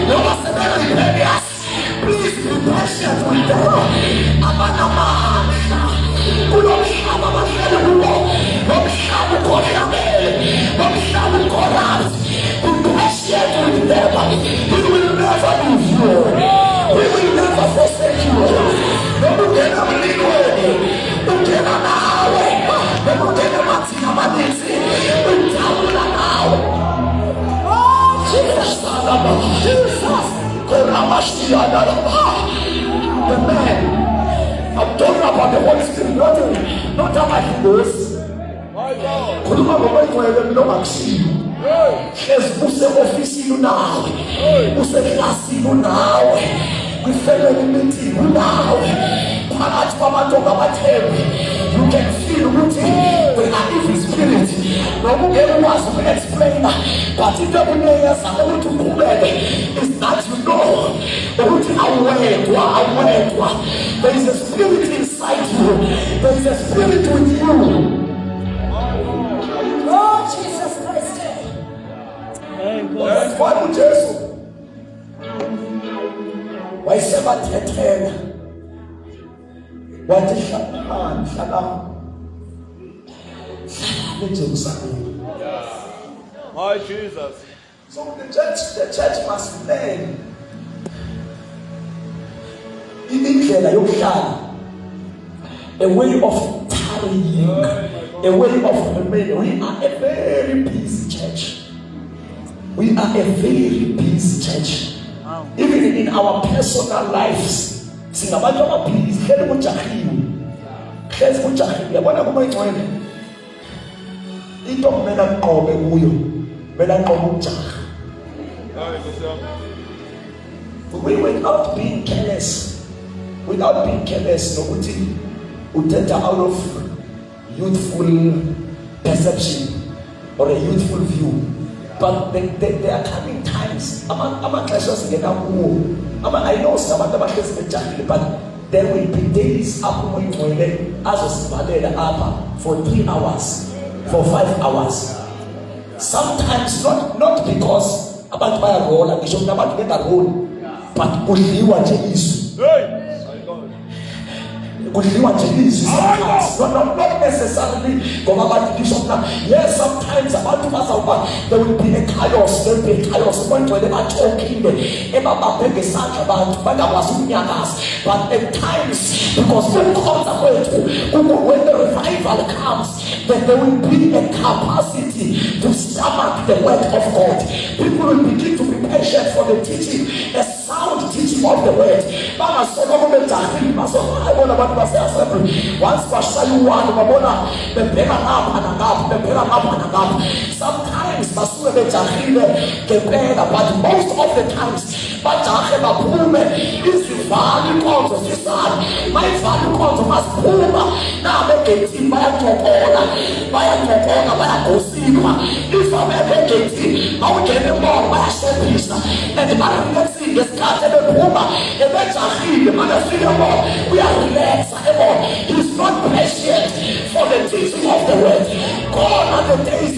Speaker 5: No one is a rebellious. Please be patient with them. Amanama. Kulomshaba bashele kulo. Lomshaba koshame. Lomshaba korat. Be patient with them. He will never leave you. He will never forsake you. Nomukena mlingweni. Ukena nawe. Nomukena matina manisi. Utabula nawe. Jesus. The man, I'm talking about the Holy Spirit, not how much he knows.
Speaker 4: My God.
Speaker 5: Kuluma ngokwethu lo makushiyo. Use ofisini nawe. Use klasini nawe. Kwifamily meeting nawe. Phakathi kwabantu abathembi. You can feel rooted with an evil spirit. Nobody wants to explain that. But if the players are able to prove it, it's that you know. There is a spirit inside you. There is a spirit with you.
Speaker 3: Oh, Jesus Christ.
Speaker 5: That's why we Jesus. Why seven ten? What is Shalom?
Speaker 4: My Jesus.
Speaker 5: So the church must learn indlela yokuhlala, a way of tarrying, a way of remaining. We are a very busy church. We are a very busy church. Even in our personal lives, singabantu ababhizi hleli kujahile. Hlezi kujahile. Yabona kuma ingcwele. into kumele aqobe kuyo kumele aqobe ukujaha.
Speaker 4: Hayi Nkosi yami.
Speaker 5: Without being careless nokuthi uthetha out of youthful perception or a youthful view, but there are coming times amaxesha singena kuwo I know sabantu abahlezi bejahile, but there will be days apho umoyingcwele azosivalela apha for 3 hours, for 5 hours. Sometimes not because abantu bayarola, ngisho kunabantu bengaroli, but kudliwa nje izwi.
Speaker 4: Hey! My God.
Speaker 5: Kudliwa nje izwi sometimes. Not necessarily ngoba abantu ngisho na yes, sometimes abantu bazawuba there will be a chaos, umoyingcwele bathokile ebabambe ngesandla abantu bangakwazi ukunyakaza, but at times because ukukhonza kwethu when the revival comes, then there will be a capacity to stomach the word of God. People will begin to be patient for the teaching, a sound teaching of the word. Once sometimes but most of the times bajahe baphume izivali inkonzo zisana mayivali inkonzo masiphuma nabegethini bayagosipha ifabebegethini awungene mbona bayashophisa and barelaxing ngesikhathi bephuma ebejahile manafika mbona uyarelaxa ebona. He's not patient for the teaching of the word. Gone are the days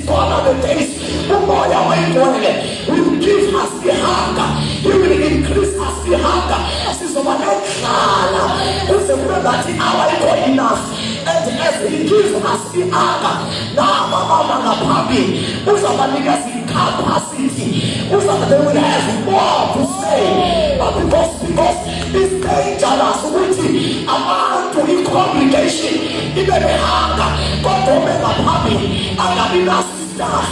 Speaker 5: umoya wayingcwele will give us the hunger. He will increase us the hunger. Sizoba nekhala kuze kube ngathi awayikho enough, and as he gives us the hunger namama ngaphambili uzabanikeza capacity, they will have more to say, but because it's dangerous ukuthi abantu i-congregation ibe behanga kodwa bengaphambili angabi naso stuff,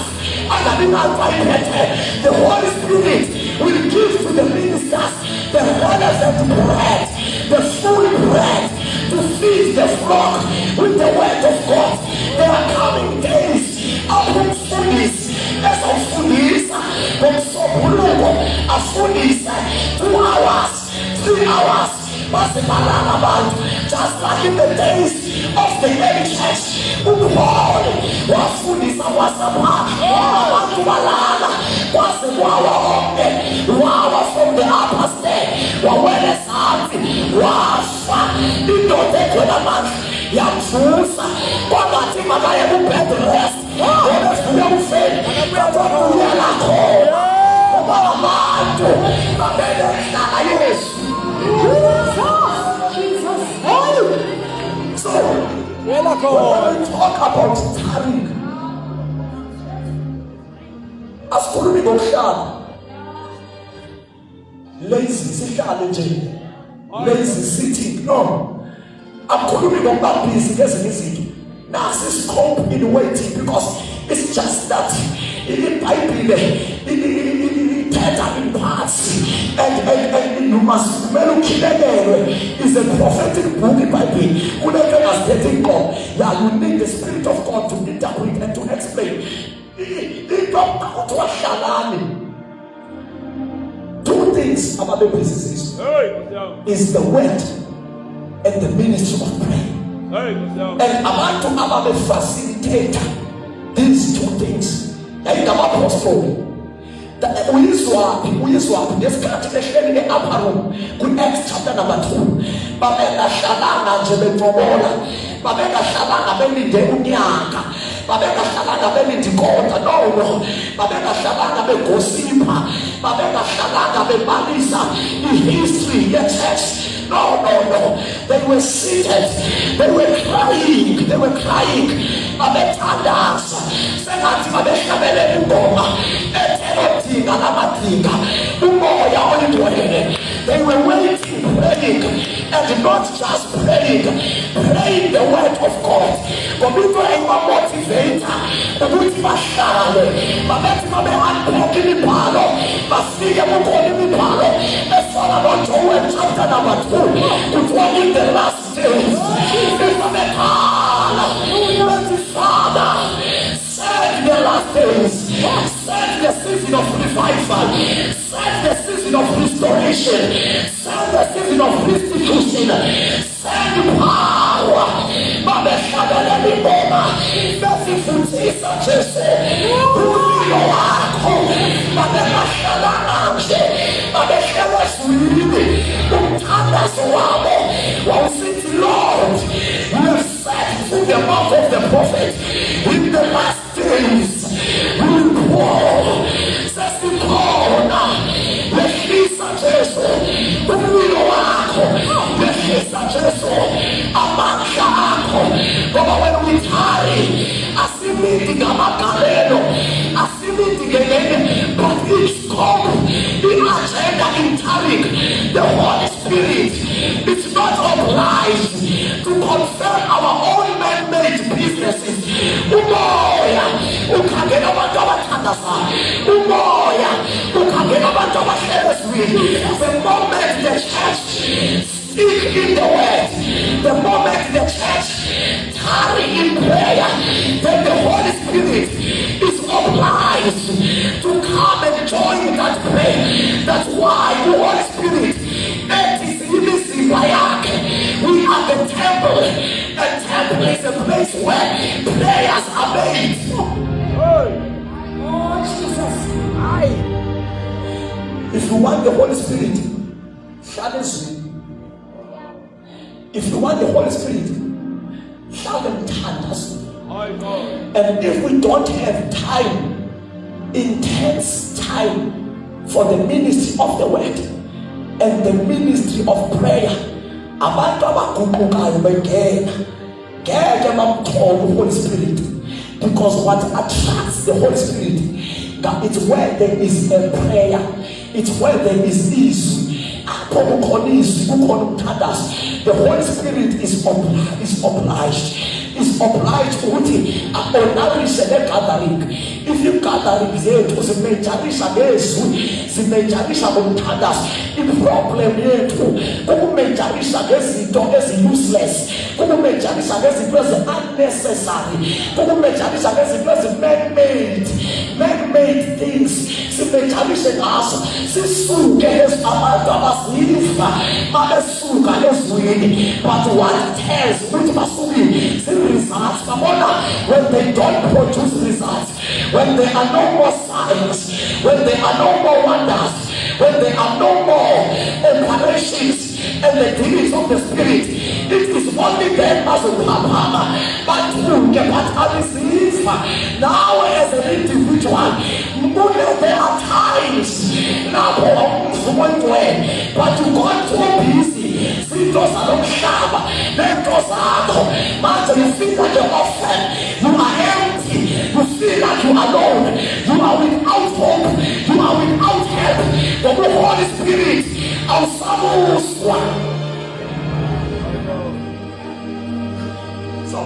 Speaker 5: angabi nabayiphethe. The Holy Spirit will give to the ministers the relevant bread, the full bread to feed the flock with the word of God. There are coming days ezofundisa ngomsombuluko, afundise 2 hours, 3 hours, basibalala abantu, just like in the days of the early church. Ubuholi wafundisa wasapha abantu balala kwase wawa from the upper stair wawele santi wafa indoda ekhwela manje yamvusa kwabathi makaye ku-bed rest obevuya ufeni kababuya khona ngoba abantu babele hlala Yesu. So when we talk about tarrying, asikhulumi ngokuhlala lazy, sihlale nje lazy sitting, no. Akukhulumi ngokuba busy ngezinye izinto. Nasi scope in waiting, because it's just that iBhayibhile ithetha in parts, and you must kumele ukhilekelwe. Is a prophetic book iBhayibhile. Kunento engasithethe inqobo. Yeah, you need the Spirit of God to interpret and to explain. Into kuthiwa hlalani. 2 things about the business is the word and the ministry of prayer. And abantu ababe facilitate these 2 things. Apostle uyizwaphi ngesikhathi behleli e-upper room ku-Acts chapter number 2, babengahlalanga nje bencobola, babengahlalanga belinde unyaka, babengahlalanga belinde inkota, no, babengahlalanga begosipha, babengahlalanga bebalisa i-history ye-church. No. They were seated. They were crying. Babethandaza. Sengathi babehlabele ingoma ethelothinga lamadinga. Umoya oyingcwele. They were waiting, praying, and not just praying the word of God. Ngoba into engamotivator ukuthi bahlale. Babethi babe-unpack imibhalo, bafike kukhona imibhalo efana noJoel chapter number 2. It was in the last days. Father, send last days. Set the season of revival. Set the season of restoration. Set the season of restitution. Set the power. Mabeshadala liboma. Nasifundisa Jesu. Ulilo wako. Mabeshadala anje. Mabeshadala sulibi. Umthandazo wabo. Wawusithi Lord, you have said through the mouth of the prophet, in the last days, we will pour. Says the corner. Lehlisa Jesu. Ulilo wako. Lehlisa Jesu. Amandla akho. Ngoba wena uyithari. Asimindi ngamagalelo. Asimindi ngenene. But each scope, the agenda in Tariq, the Holy Spirit, it's not obliged to confirm our own man-made businesses. Umoya, ukhangela abantu abathandaza. Umoya, ukhangela abantu abahlelezwini. The moment the church speak in the word, the moment the church tarry in prayer, then the Holy Spirit is obliged to come and join that prayer. That's why the Holy Spirit, we are the temple. A temple is a place where prayers are made.
Speaker 3: Oh, Jesus.
Speaker 5: If you want the Holy Spirit, challenge me. If you want the Holy Spirit, challenge us. And if we don't have time, intense time for the ministry of the word and the ministry of prayer, abantu abaguqukayo bengena ngeke bamthola uHoly Spirit, because what attracts the Holy Spirit, it's where there is a prayer, it's where there is ease. The Holy Spirit is obliged ukuthi aonarishe le gathering. If you gathering zethu zimejarisha ngezwi, zimejarisha ngomthandazo, iproblem yethu ukumejarisha ngezinto ezi-useless, ukumejarisha ngezinto ezi-unnecessary, ukumejarisha ngezinto ezi-man-made things, simejarishe ngazo, sisuke abantu abaziva babesuka ezwini. But what tells ukuthi basukile results. Come on now. When they don't produce results, when there are no more signs, when there are no more wonders, when there are no more operations and the dealings of the Spirit, it is only them as a papa. But you get what receive now as an individual. There are times now, but you got too busy. Zinto zalomhlaba nento zakho manje you feel like you're orphan, you are empty, you feel like you are alone, you are without hope, you are without help. But the Holy Spirit awusamuswa. So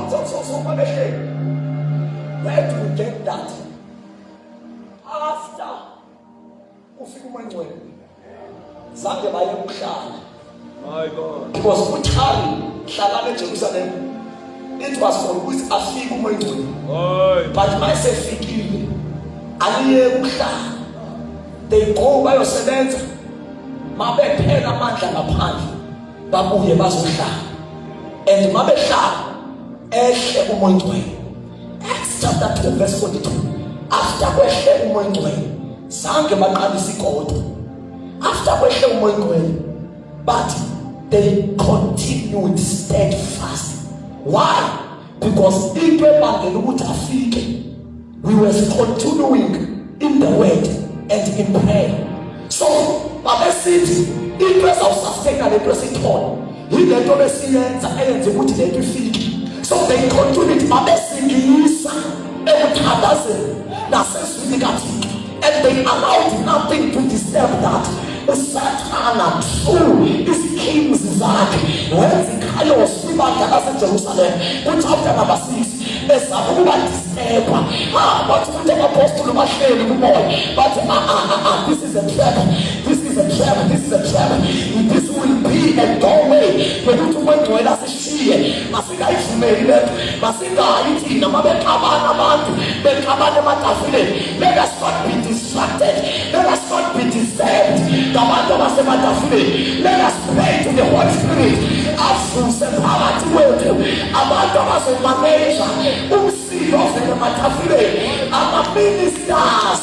Speaker 5: where do we get that? After ufika uMangcwele zange baye emhlaba.
Speaker 4: My God.
Speaker 5: Because uThali hlala eJerusalem, it was for which afike uMangcwele. But mase fikile aliye ukuhlala, they go bayosebenza, mabephela amandla ngaphandle babuye bazohlala. And mabehlala ehle uMangcwele. Acts chapter 2 verse 42. After kwehle uMangcwele zange baqalisa igodo. After kwehle uMangcwele, but they continued steadfast. Why? Because we were continuing in the word and in prayer. So, Baba said, interest of sustainer the present on. He let go the science and the wood they defeat. So they continued. Baba said, and they allowed nothing to disturb that. Satan through his kings zakhe wenza ichaos kwibandla laseJerusalem. Kuchapter number 6 esakuba disturba bathi ukuthi apostoli bahleli kumoya bathi this is a trap, this is a trap, this is a trap. This will be a doorway. Yokuthi umuntu wena sishiye masingayivumeli lethu masingayi thina mabexabana abantu bexabana ematafuleni. Let us not be distracted. Let us not be disturbed ngabantu abasematafuleni. Let us pray to the Holy Spirit avuse phakathi kwethu abantu abazomaneja umsindo osematafuleni. Ama-ministers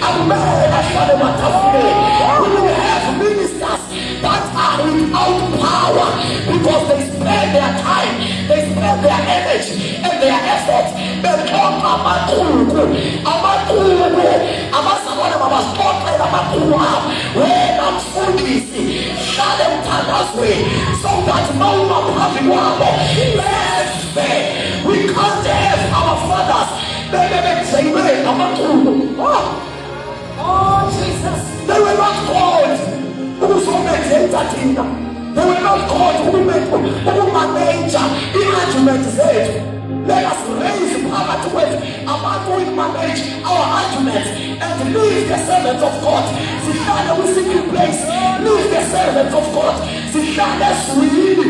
Speaker 5: akumele ahlale ematafuleni. We will have ministers that are without power because they spend their time, they spend their energy and their effort. Beqoqa amaqhubu abazabona babasixoxela amaqhubu abo. Wena mfundisi hlale emthandazweni so that mawuma phambi kwabo beze. We can't have our fathers bebezeywe amaqhubu. Oh Jesus, they were not called ukuzomenza thina. They were not called ukumanage i-argument zethu. Let us raise phakathi kwethu abantu who manage our arguments and leave the servants of God. Sihlale kwi-secret place. Leave the servants of God. Sihlale eswini.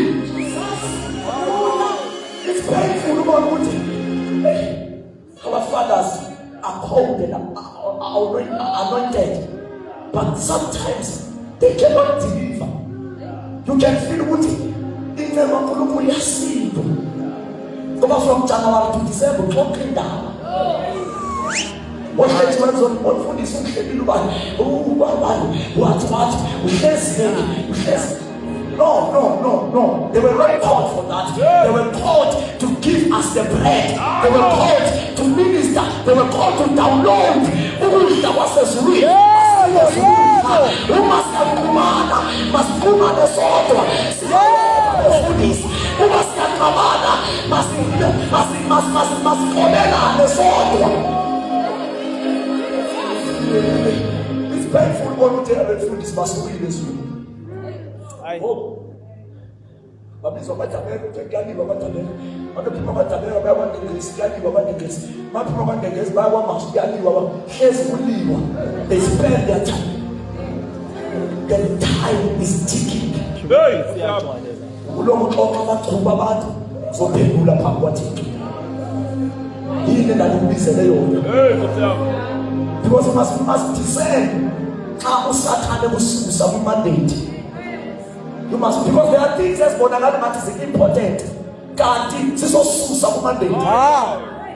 Speaker 5: It's painful ukubona ukuthi our fathers are called and are anointed, but sometimes they cannot deliver. You can feel what in the Makuluku Yasido. Over from January to December, talking down. What makes one's on food is No. They were not called for that. They were called to give us the bread. They were called to minister. They were called to download. That was the real. We must have kumana, must kumana soto. Foodies. We must have kumana, must kodena the soto. It's painful when we tell the foodies must win this week. I hope. But it's about to get you about to other people about to know about the Greece, get you about the Greece. My program the Greece by one must get you about his leave. They spend their time. The time is ticking. Ulo mxoxa amathuba abantu zophendula phambi kwaThixo. Yini endakubizele yona? Because we must discern xa usathane kususa kumandate. You must, because there are things as bonakala ngathi is important. Kanti sizosusa kumandate.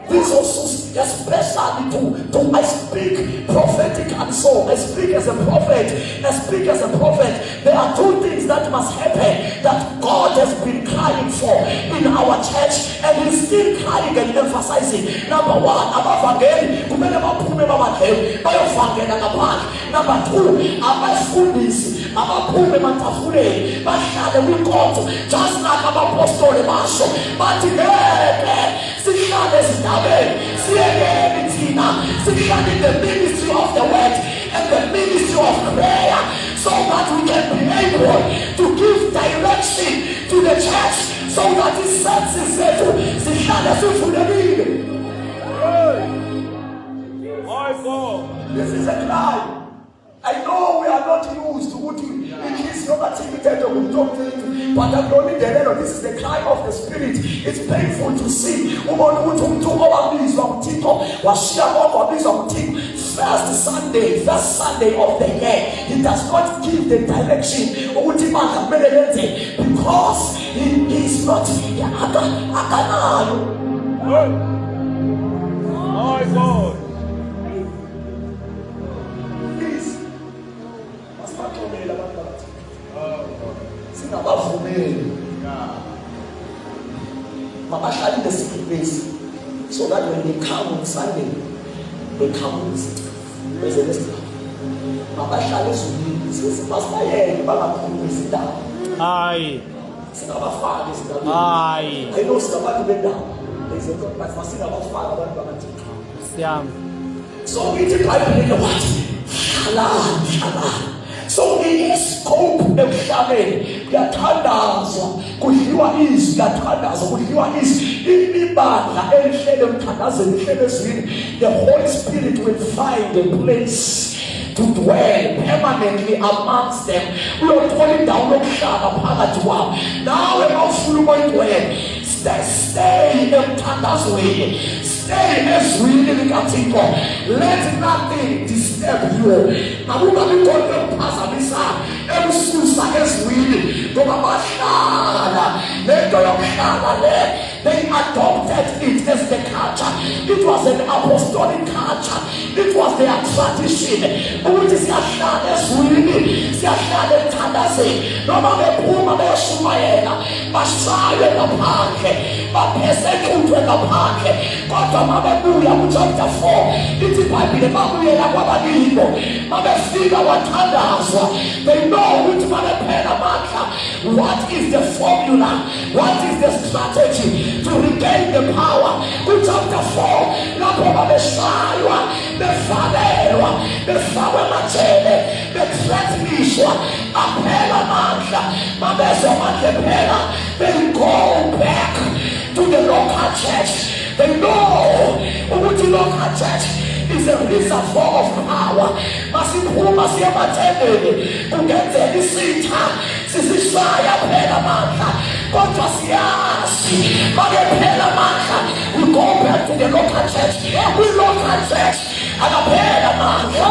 Speaker 5: This also, especially to I speak prophetic and so I speak as a prophet. I speak as a prophet. There are two things that must happen that God has been crying for in our church and He's still crying and emphasizing. Number one, abavangeli kumele baphume babadleyo bayovangela ngaphandle. Number two, abafundisi abaphume ematafuleni bahlale kwinkonzo just like abapostoli basho bathi ngeke sihlale esidabeni siyekeni thina sihlale in the ministry of the word and the ministry of prayer so that we can be able to give direction to the church so that the senses zethu sihlale sivulekile. This is a cry. I know we are not used to what it is not activated or we don't think, but I'm only the this is the cry of the Spirit. It's painful to see. First Sunday of the year, He does not give the direction because He is not.
Speaker 4: My God.
Speaker 5: Mabashali the secret place so that when they come on Sunday, they come with the rest. Mabashali says, Pastor, yeah, Baba, sit down. Aye. Aye. I know somebody went down. They said, but for sin about Father, so we did I believe what? Allah. So in his scope emhlabeni kuyathandazwa kudliwa izwi kuyathandazwa kudliwa izwi imibandla elihlele emthandazweni lihlele ezwini. The Holy Spirit will find a place to dwell permanently amongst them. Uyothola indawo yokuhlala phakathi kwabo. Nawe mawufuna ukuyidwela, stay emthandazweni, stay ezwini likaThixo. Let nothing disturb you. Akungabi khona ukuphazamisa ebususa ezwini ngoba bahlala lento yokuhlala le. They adopted it as the culture. It was an apostolic culture. It was their tradition. Ukuthi siyahlala ezwini, siyahlala emthandazweni. Noma bephuma beyashumayela, bashaywe ngaphandle, baphesekuthwe ngaphandle. Kodwa mabebuya ku-chapter 4, ithi iBhayibhile babuyela kwabalilo, mabefika wathandazwa. They know ukuthi mabephela amandla, what is the formula, what is the strategy to regain the power. Ku-chapter 4, lapho babeshaywa, bevalelwa, befakwe emajele, bethreatenishwa, aphela amandla. Mabezwa amandla ephela, they go back to the local church. They know ukuthi local church is a reservoir of power. Masiphuma siya emathendeni, kungenzeka isitha sisishaya phela amandla, kodwa siyazi makephela amandla, we go back to the local church. Kwi-local church akaphela amandla.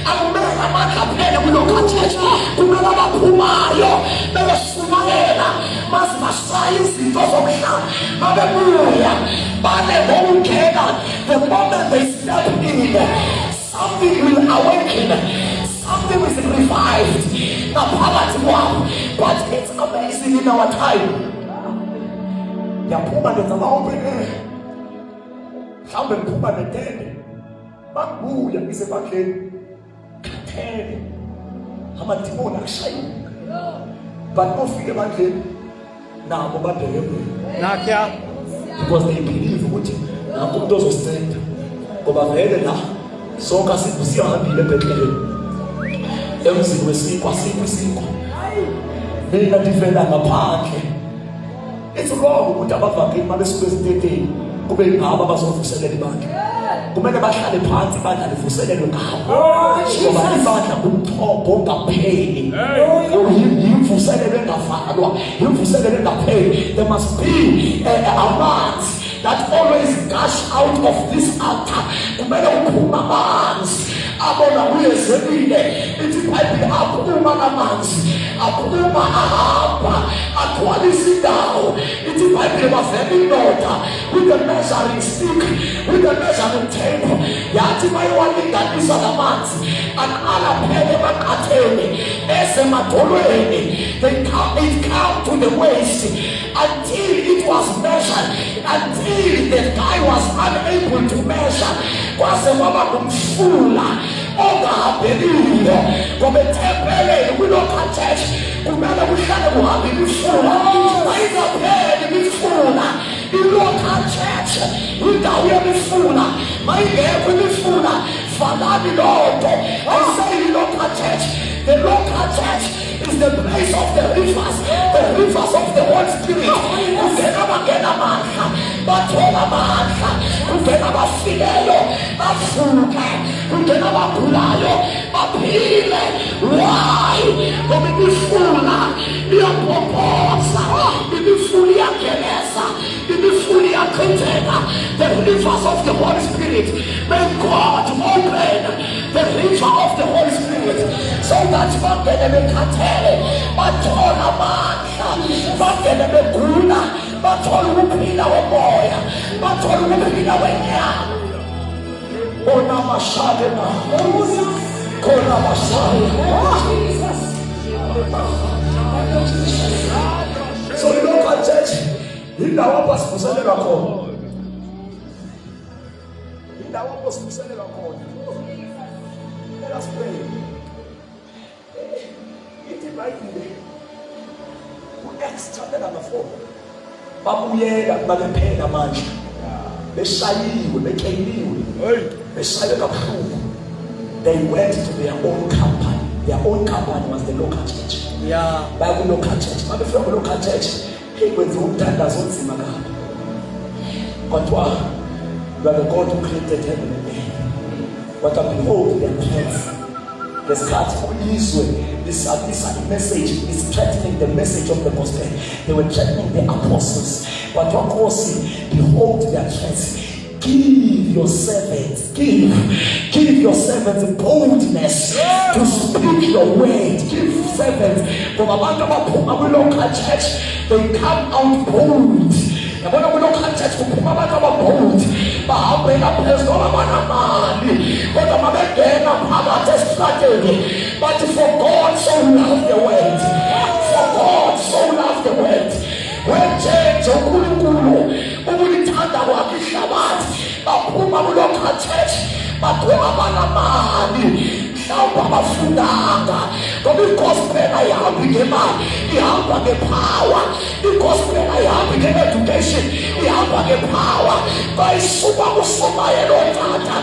Speaker 5: Akumele amandla aphele kwi-local church. Kumele abaphumayo bebeshumayela maze bashaya izinto zomhlaba, mabebuya bale ngokungena. The moment they step in, something will awaken, something is revived ngaphakathi kwabo. But it's amazing in our time. Yaphuma ndenza ama-open, mhlawumbe ngiphuma netende, bakubuya ngisebandleni kathele amadimoni akushayiwe, but ofike ebandleni nabo badekwe
Speaker 6: Nakya.
Speaker 5: because they believe ukuthi nanku umuntu ozosiceda, ngoba vele la sonke sihambile eBethlehem emzini wesinkwa, asikho isinkwa. Mina ndivela ngaphandle. It's wrong ukuthi abavangeli mabesuke eziteteni kube ngabo abazovuselela ibandla. Kumele bahlale phansi ibandla livuselelwe ngabo, ngoba ibandla umthombo ongapheli, yimvuselelo engavalwa, yimvuselelo engapheli. There must be amanzi that always gush out of this altar. Kumele uphuma amanzi abona uyezekile. Ithi iBhayibhile aphuma amanzi, aphuma ahamba agcwalisa indawo. Ithi iBhayibhile bavela indoda with the measuring stick, with the measuring tape, yathi bayiwalinganisa lamanzi aqala phela emaqatheni esemadolweni. It come to the waist until it was measured, until the guy was unable to measure. Kwase kwaba ngumfula ongahambeliyo, ngoba ethempeleni kwi-local church kumele kuhlale kuhambe imifula, ayingapheli imifula. I-local church indawo yemifula, mayingekho imifula valani loo nto. I say i-local church, the local church is the place of the rivers of the Holy Spirit. Kuvela bangena amandla, bathola amandla, kuvela abafileyo bavuke, kungena abagulayo baphile. Why? Ngoba imifula iyaphopoza, imifula iyageleza, imifula iyachitheka. The rivers of the Holy Spirit, may God open the river of the Holy Spirit so that bangene bekhathele, bathola amandla, bangene begula, bathola ukuphila womoya, bathola ukuphila wenyama. Kona mashale na kona mashale. So i-local church indawo apho sivuselelwa khona, indawo apho sivuselelwa khona. Let us pray. Ithi iBhayibhile ku-Acts chapter number 4, babuyela babephela amandla, beshayiwe, bekeliwe, beshaywe kabuhlungu. They went to their own company. Their own company was the local church.
Speaker 6: Yeah.
Speaker 5: Baya ku-local church, babefika ku-local church, kwenziwa umthandazo onzima kabi. Kodwa you are the God who created heaven and earth. But behold their threats. The start this message is threatening the message of the gospel. They were threatening the apostles. But of course, behold their threats. Give your servants boldness to speak your word. Give servants from a local church. They come out bold. Yabona kulokho church kuphuma abantu ababold bahambela phezulu abanamali kodwa mabengena phakathi esitrategi. But for God so loved the world, for God so loved the world, wenjenje uNkulunkulu ukulithanda kwakhe ihlabathi baphuma kulokho church bagcwala abanamali mhlawumbe abafundanga ngoba igospel ayihambi ngemali, ihamba ngepower. Igospel ayihambi nge-education, ihamba ngepower. Bayisuka kusomayelo tata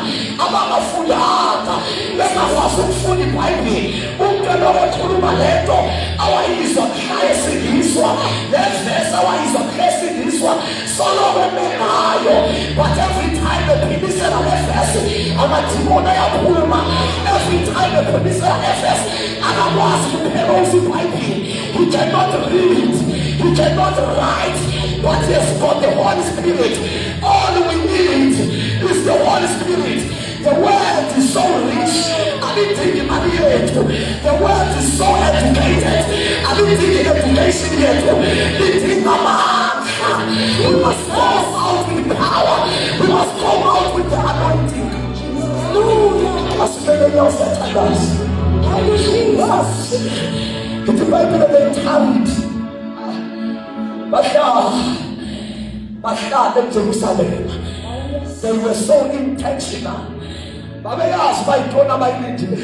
Speaker 5: abangafundanga bengakwazi ukufunda iBhayibheli. Umntu lokukhuluma lento awayizwa mhla esindiswa, levesi awayizwa mhla esindiswa soloko emenayo. But every time bephindisela levesi amadimoni ayaphuma. Every time bephindisela levesi akakwazi kuphela iBhayibheli. He cannot read, he cannot write, but he has got the Holy Spirit. All we need is the Holy Spirit. The word is so rich, I didn't think it. The word is so educated, I didn't think education yet. We must come out with power, we must come out with the anointing. As many of that others, the Bible that they tarried, but now in Jerusalem, they were so intentional. Babeyazi bayitona bayilindile.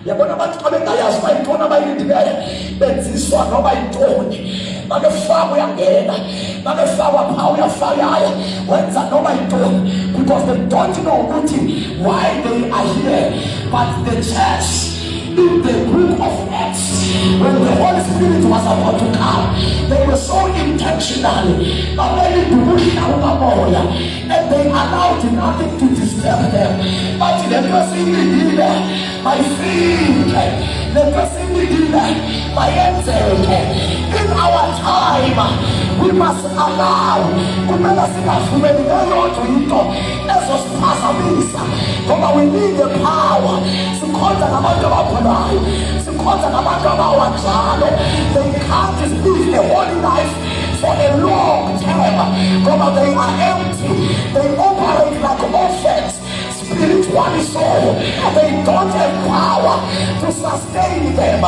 Speaker 5: Yabona abantu abengayazi bayitona bayilindile benziswa noma yintoni. Bakefaka uyangena, bakefaka phawu uyafakaya, wenza noma yintoni, because they don't know why they are here. But the church in the book of Acts, when the Holy Spirit was about to come, they were so intentional, and they allowed nothing to disturb them. But the person did my feet, the person did my answer. In our time, we must allow we need the power. They can't live a holy life for a long time. They are empty. They operate like orphans. Spiritually so, they don't have power to sustain them.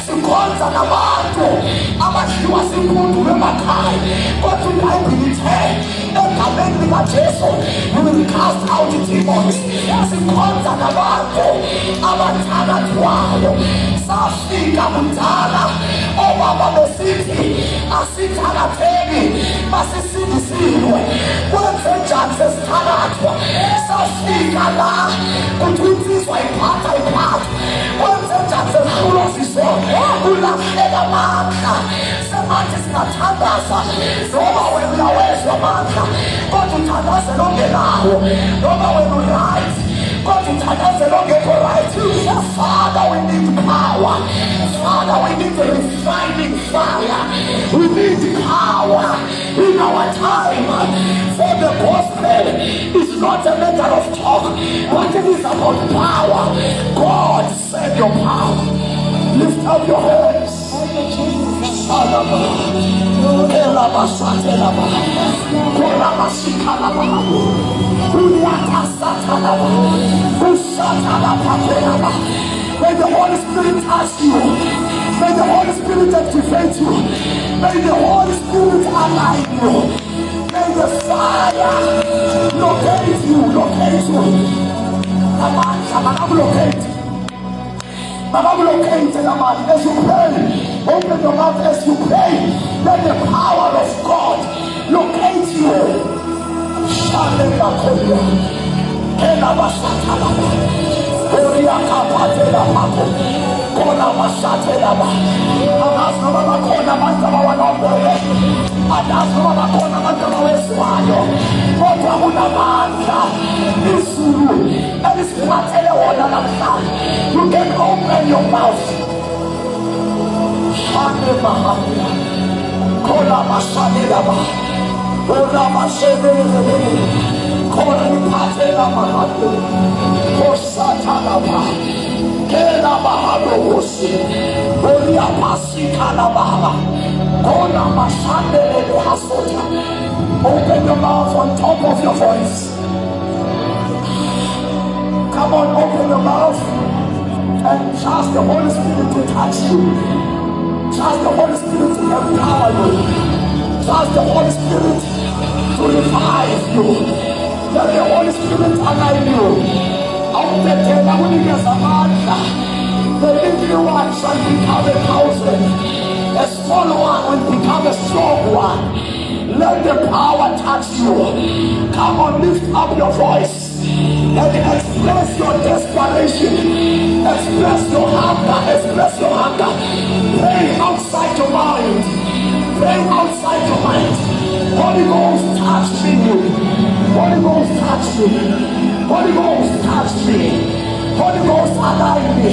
Speaker 5: Sikhonza nabantu abadliwa simpundu wemakhaya kodwa iBhayibheli ithi egameni likaJesu we will cast out demons. Sikhonza nabantu abathakathwayo. Safika kudala obaba besithi asithakatheni masisindisiwe kwenze njani sesithakathwa. Safika la kuthiwa iphatha kwenze njani sesihlulosiswe kulahleka amandla. Semanje singathandaza noma wena uyawezwa amandla kodwa uthandaze longenawo, noma wena uright kodwa uthandaze longekho right. Father, we need power. Father, we need the refining fire. We need power in our time. For the gospel is not a matter of talk, but it is about power. God, send your power. Lift up your hands. May the Holy Spirit touch you. May the Holy Spirit activate you. May the Holy Spirit align you. May the fire locate you. Locate you. Locate. As you pray, open your mouth as you pray. Let the power of God locate you. Kodwa kunamandla izulu elisiphathele your mouth. Shane Mahalia. Kola Masanilaba. Kola Masanilaba. Kola Patela Mahalia. Kosatalaba. Kela Mahalo Hosi. Kolia Pasikala Mahala. Kola Masanilaba Hasota. Open your mouth on top of your voice. Come on, open your mouth and trust the Holy Spirit to touch you. Trust the Holy Spirit to empower you. Trust the Holy Spirit to revive you. Let the Holy Spirit align you. Out there, when you get some answer, the little one shall become 1,000. A small one will become a strong one. Let the power touch you. Come on, lift up your voice and express your desperation. Express your hunger. Express your hunger. Pray outside your mind. Pray outside your mind. Holy Ghost, touch me. Holy Ghost, touch me. Holy Ghost, touch me. Holy Ghost, align me.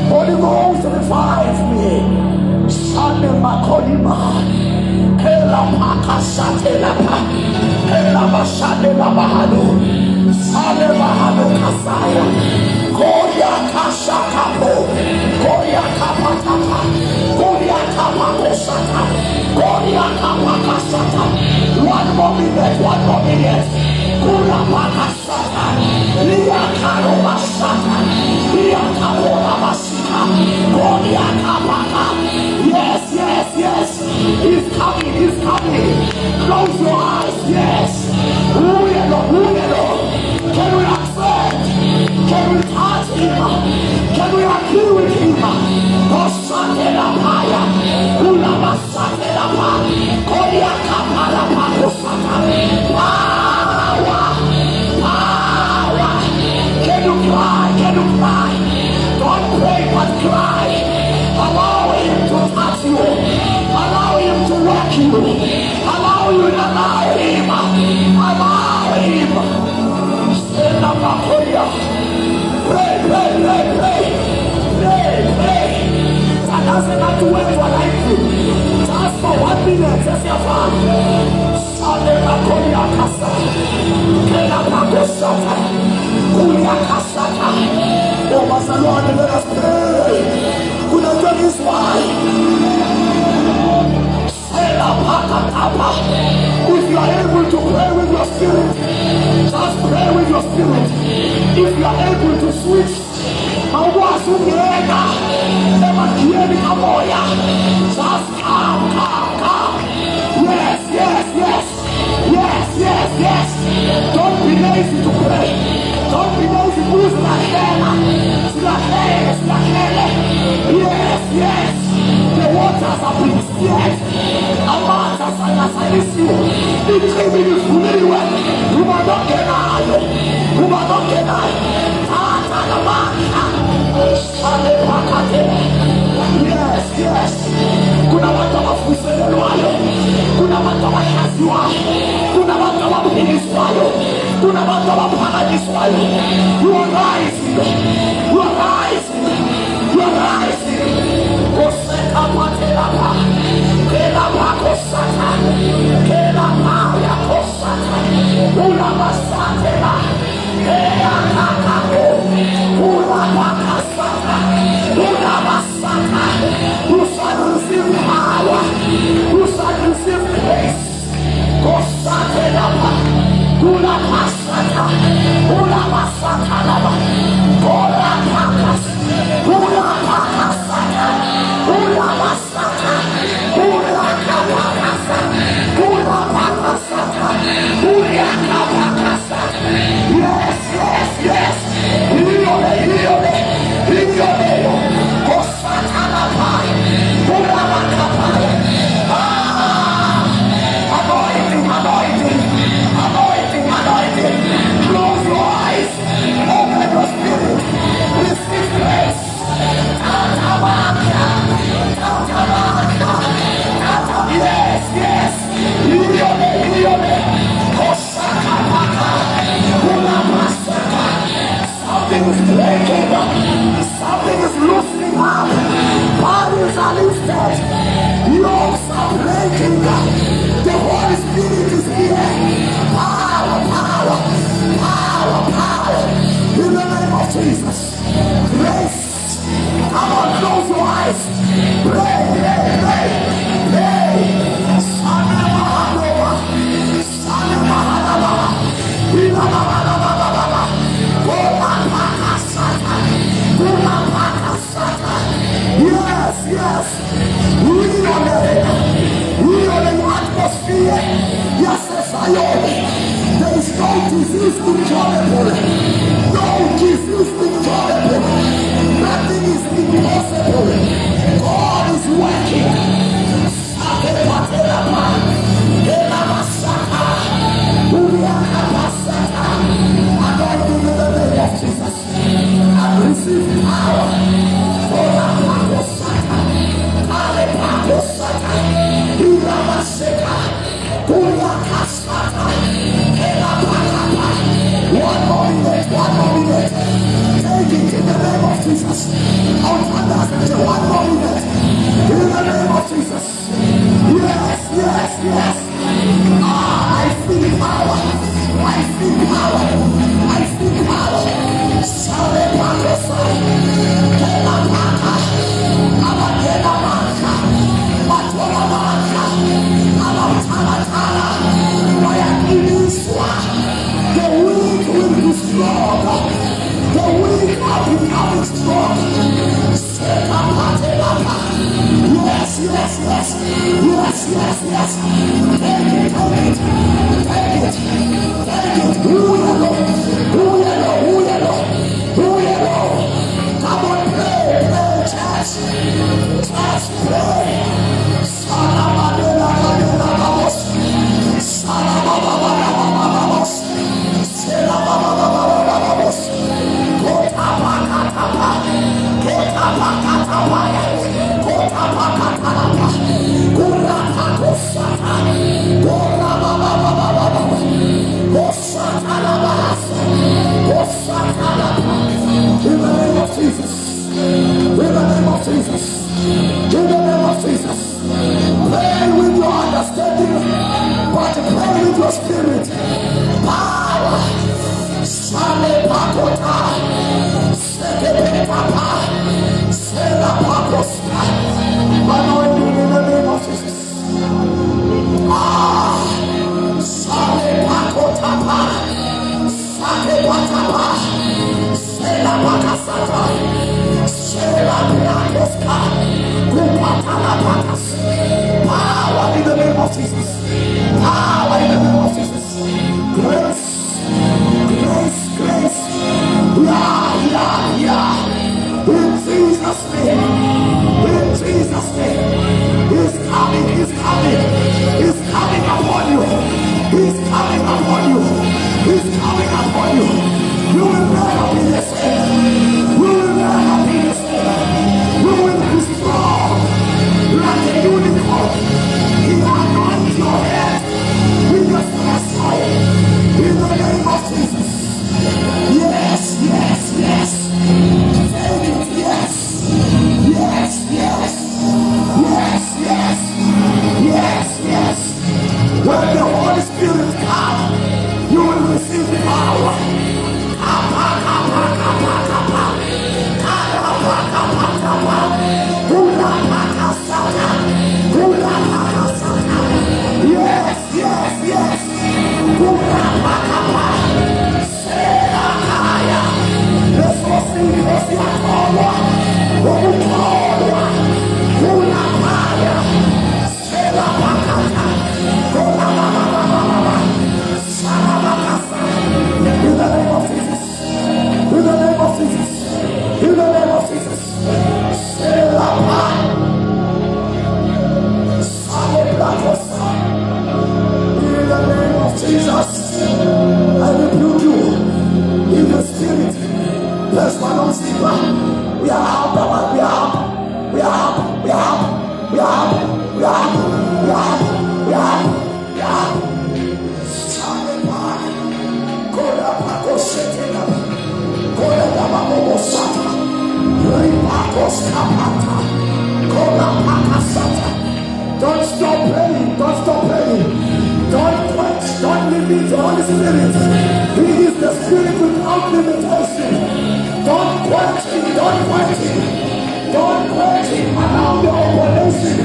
Speaker 5: Holy Ghost, revive me. Shane Makolima. Kela Pakasate Lapa. Kela Mashane Labahado. Sale Bahado Kasaya. Koya Kashakapo. Koya Kapatapa. Koya Kapakosata. Koya Kapakasata. 1 more minute. Kula Pakasata. Lia Karobasata. Lia Kaporabasita. Koya Kapaka. Yes. He's coming. Close your eyes. Yes. Who you know? Can we accept? Can we touch him? Can we agree with him? Kosantelapaya. Ulamasatelapa. Koya kapalapa kosata. Power. Can you cry? Don't pray but cry. Allow him to touch you. Allow him to work you. Allow him. Stand up, Makoya. Pray. That doesn't have to wait for life. Just for 1 minute, just your father. Stand up, Makoya Kasa. Kela Pakosata. Kuya Kasata. Oh, Master Lord, let us pray. Could I tell this why? If you are able to pray with your spirit, just pray with your spirit. If you are able to switch, just come. Yes. Don't be lazy to pray. Don't be lazy to use la Yes. The waters have been stirred. Amata Sanasanisu. The 3 minutes to me well. You are not denied. Tata Lamaka. Shale Pakate. Yes. Kuna watu wafuselelwayo. Kuna watu wakaziwayo. Kuna watu wapiniswayo. Kuna watu wapaganiswayo. You are rising. Koseka patelapa. Kelapa kosata. Kelapa ya kosata. Ula masatela. Kea kakako. Ula pakasata. Ula masata. You shall receive power. You shall receive grace. Kosatelapa. Ula masata. Ula masata laba. Ula pakas. Ula pakasata. Ula masata. Ula kapakasa. Ula pakasata. Ula kapakasa. Yes. Something is breaking. Something is loosening up. Bodies are lifted. Yokes are breaking. The Holy Spirit is here. Power, power, power, power. In the name of Jesus. Grace. Come on, close your eyes. Pray, pray, pray, pray. Sana Mahanova. Sana Mahanova. Ila Mahanova. Goma Pakasata. Goma Pakasata. Yes, yes. We are the atmosphere. Yes, Zion. There is no disease incurable. No disease incurable. Nothing is impossible. God is working. Anointing in the name of Jesus. And receive power. One more minute. Take it in the name of Jesus. One more minute. In the name of Jesus. Yes, yes, yes. I feel power. I feel power. I feel power. Sale Pakosa. Kela Paka. Abakela Maka. Matola Maka. Abatala. Waya Kiliswa. The weak will be strong. The weak are becoming strong. Yes, yes, yes. Yes, yes, yes. Take it. Who you know? Come on, pray, church, pray. Salabababababos. Salabababababos. Salabababababos. Kotapakatapa. Kotapakalapa. Kurapakosata. Korababababababa. Kosatalabahasa. Kosatalapa. In the name of Jesus. In the name of Jesus. In the name of Jesus. Pray with your understanding, but pray with your spirit. Power. Sale Pakota. Sele Papa. Sela Pakosta. Anointing in the name of Jesus. Sale Pakotapa. Sale Patapa. Sela Pakasata. Sela Pakoska. Kupatala Pakas. Power in the name of Jesus. Power in the name of Jesus. Grace. Yeah. In Jesus' name. He's coming upon you. You will never be the same. You will be strong like a unicorn. He anoints your head with the fresh oil in the name of Jesus. Yes. Take it, yes. When the Holy Spirit comes, you will receive power. Yes. Jesus, I rebuke you in the spirit. Let's run on sleeper. We are up. Koda Don't stop praying. Don't stop praying. Don't quit. Don't limit the Holy Spirit. He is the Spirit without limitation. Don't quit him. Don't quit him. Don't quit him. Allow the operation.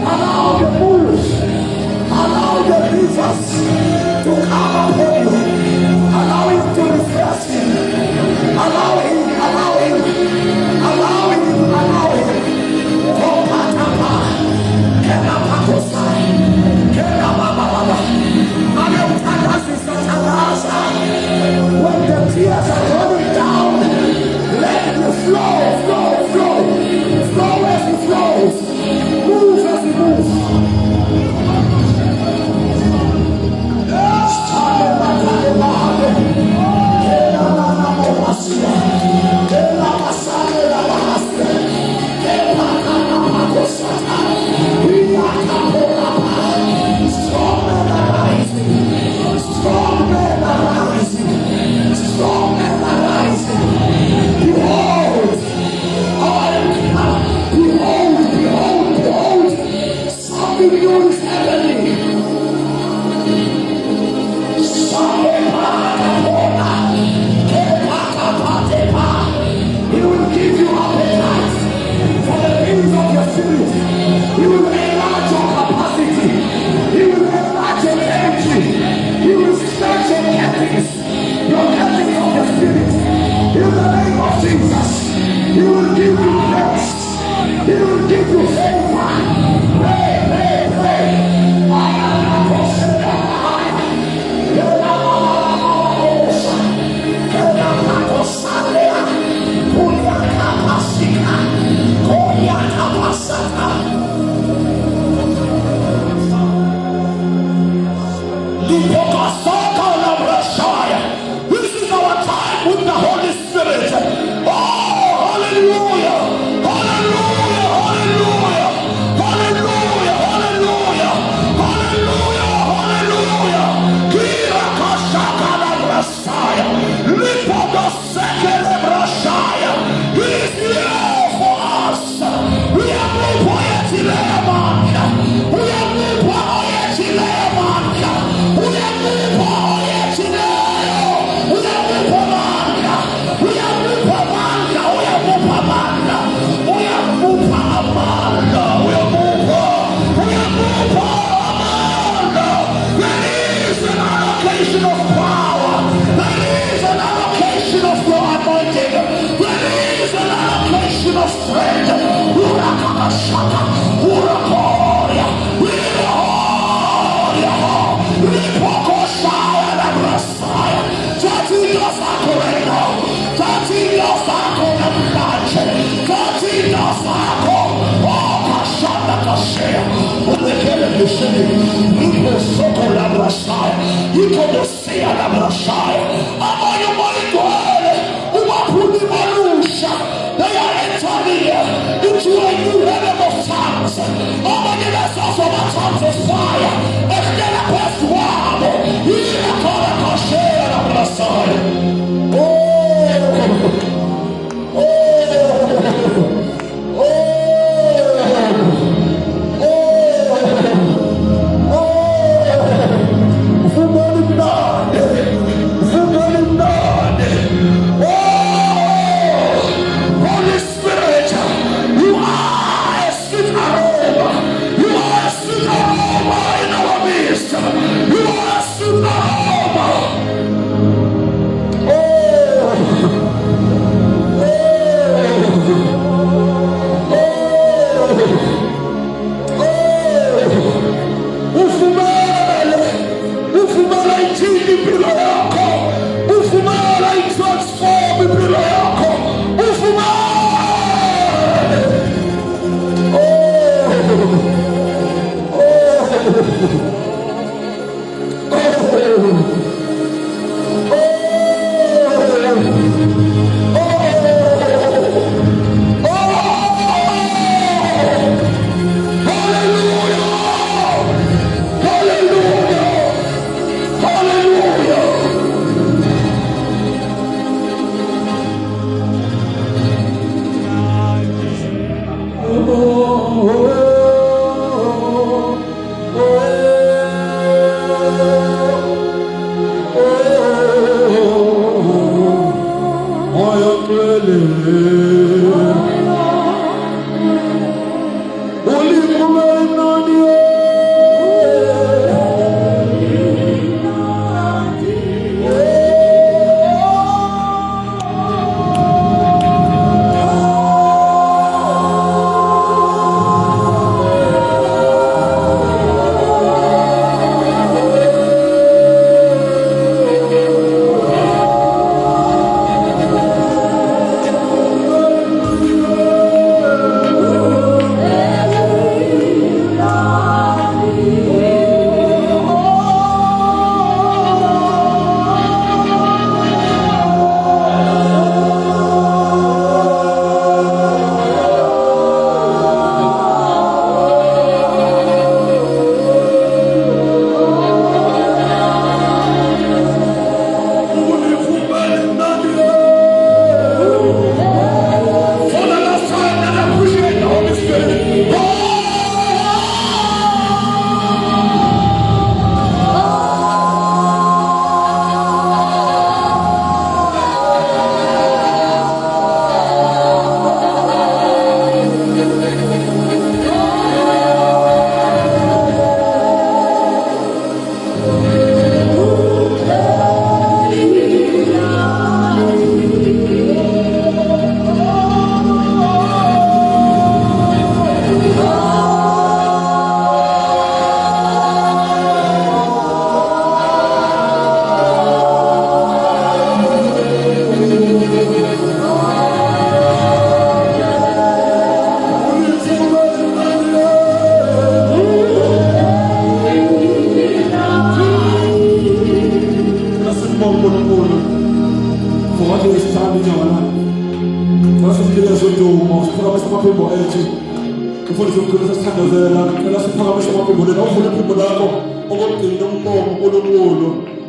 Speaker 5: Allow the moves. Allow the rivers to come upon you. Allow him to refresh him. Allow him. Allow him. Allow him. Allow him. When the tears are running down, let it flow, flow, flow. Flow as it flows. Move as it moves. This is our time with the Holy Spirit. Oh, hallelujah! Hallelujah! Hallelujah! Hallelujah! Hallelujah! Hallelujah! Hallelujah! Kira kashaka la brasaya, lipo do seke la brasaya. He is here for us. We are moved by Etilemania. We are moved by Etilemania. We are moved by of strength. Urakakashaka, Urakoria, Ripokoshaya, la Messiah. Tatino Sako Reno, Tatino Sako Nampache, Tatino Sako, oh Kashana Kashea, Ulekele Bishini, Nipo Soko la Messiah, Nipo Dosia la Messiah, Amayo Malituele, Umapuni Malusha. They are entering into a new realm of tongues. Oh my goodness, also my tongues is fire. And then I pass one. Here I call a Kashea of the sun.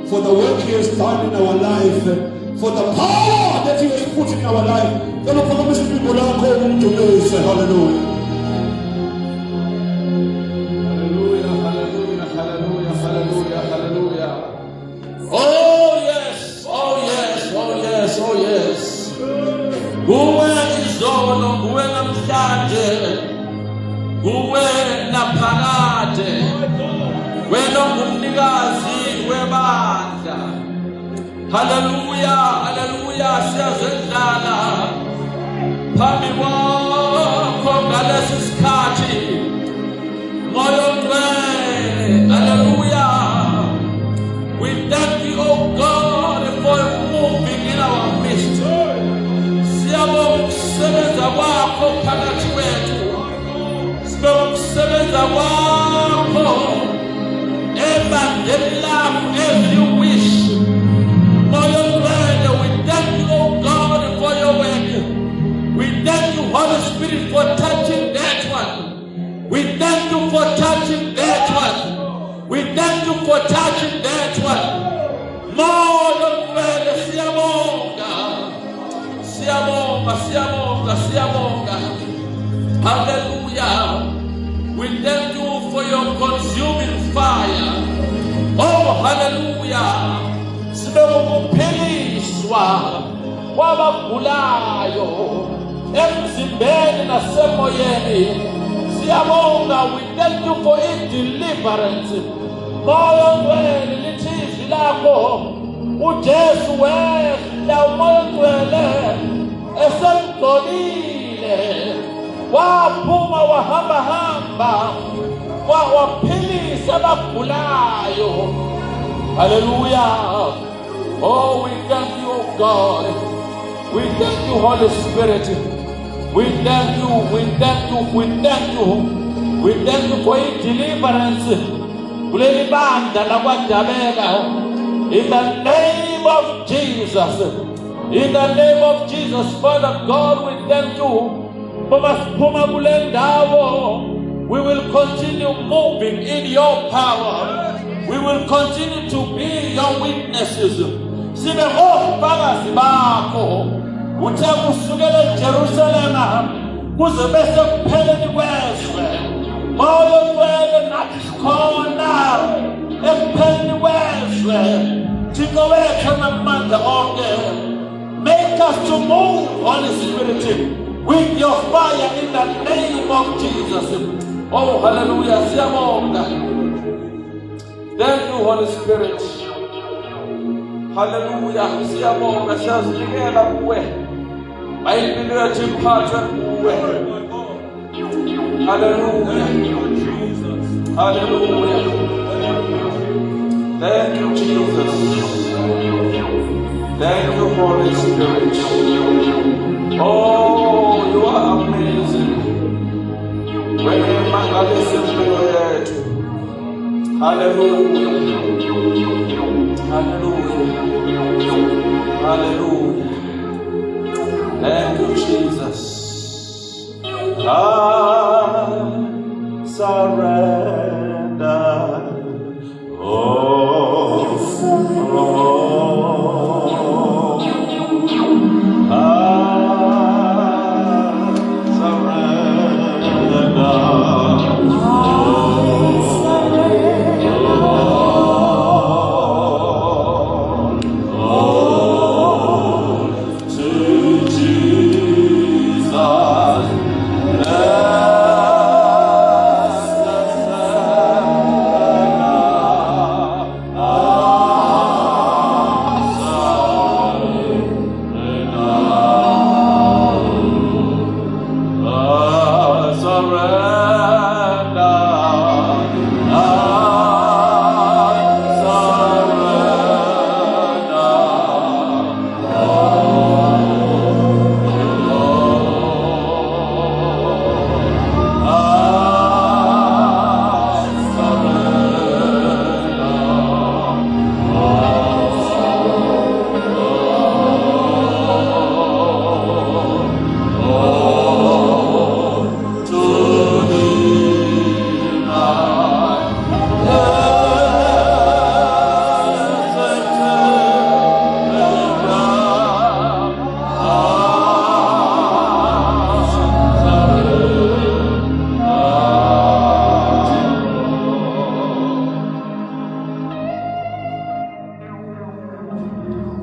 Speaker 6: For the work He has done in our life, for the power that He has put in our life. Hallelujah. Oh yes, oh yes, oh yes, oh yes. Kuwe izono, kuwe namhlanje, kuwe naphakade, wena ngumnikazi webandla. Hallelujah, hallelujah, siyazendlala phambi kwakho ngalesi sikhathi. Moyo ngcwele, hallelujah. We thank you, oh God, for moving in our midst. Siyabonga ukusebenza kwakho phakathi kwethu. Sibonga ukusebenza kwakho ebandleni lakho as you wish. Moyo ngcwele, we thank you, oh God, for your work. We thank you, Holy Spirit, for touching that one. We thank you for touching that one. We thank you for touching that one. More than well, siyabonga, siyabonga, siyabonga, siyabonga. Hallelujah. We thank you for your consuming fire. Oh, hallelujah. Sibekuphiliswa kwabagulayo emzimbeni nasemoyeni. Siyabonga, we thank you for deliverance. Moyo ngcwele lithi izwi lakho uJesu wehla umoya ngcwele esengcolile waphuma wahamba waphilisa abagulayo. Hallelujah. Oh, we thank you, oh God. We thank you, Holy Spirit. We thank you, we thank you, we thank you. We thank you for deliverance. In the name of Jesus. In the name of Jesus, Father God, we thank you. We will continue moving in your power. We will continue to be your witnesses. Uthe kusukela eJerusalem kuze bese kupheleni kwezwe. Moyo ngcwele nathi sikhona ekupheleni kwezwe. Thixo wethu namandla onke, Make us to move, Holy Spirit, with your fire in the name of Jesus. Oh, hallelujah. Siyabonga. Thank you, Holy Spirit. Hallelujah. Siyabonga. Siyazinikela kuwe. Impilo yethu iphathwe kuwe. Hallelujah. Hallelujah. Thank you, Jesus. Thank you, Holy Spirit. Oh, you are amazing. Hallelujah. Hallelujah. Hallelujah. Thank you, Jesus. I surrender.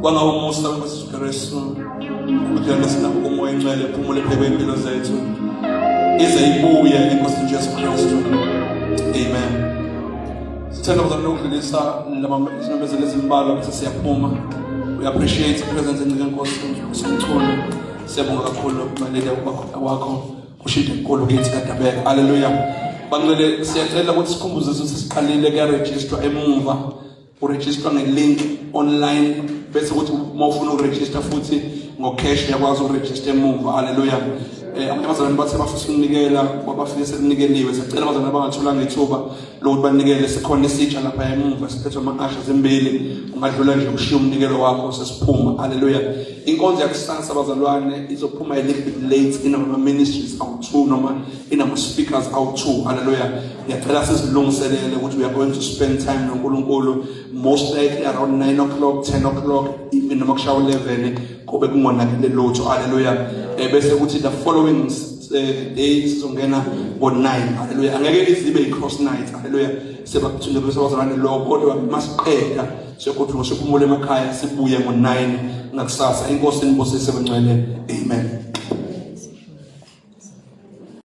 Speaker 6: Kwangawumusa weNkosi Kristu ukudlala sinabo umoya ingcwele ephumule phebe impilo zethu ize ibuye iNkosi Jesu Kristu. Amen. Sithanda ukudlulisa lamamezelo ezimbalwa bese siyaphuma. We appreciate the presence encike eNkosi uSomculo. Siyabonga kakhulu kubalele wakho kushide inkolo kithi kaDabeka. Hallelujah. Bangcwele siyacela ukuthi sikhumbuze ukuthi siqalile ke register emumva. Uregister nge-link online bese ukuthi uma ufuna uregister futhi ngo-cash uyakwazi uregister emuva. Hallelujah. Abazalwane bathi bafisa ukunikela kwabafike sekunikeliwe. Sicela abazalwane abangatholanga ithuba lokuthi banikele. Sikhona isitsha lapha emuva siphethwe ama-ashes ezimbili. Ungadlula nje ushiye umnikelo wakho sesiphuma. Hallelujah. Inkonzo yakusasa abazalwane izophuma a little bit late inama ministries awu-2 noma inama speakers awu-2. Hallelujah. Ngiyacela sizilungiselele ukuthi we are going to spend time noNkulunkulu most likely around 9 o'clock, 10 o'clock, even noma kushawa 11 kube kungonakele lutho. Hallelujah. Bese ukuthi the following days sizongena ngo-9. Hallelujah. Angeke izibe i-cross night. Hallelujah. Sebakuthunde bese abazalwane lo kodwa masiqeda sokuthi sokumule emakhaya sibuye ngo-9 ngakusasa. Inkosi inibusise bengcwele. Amen.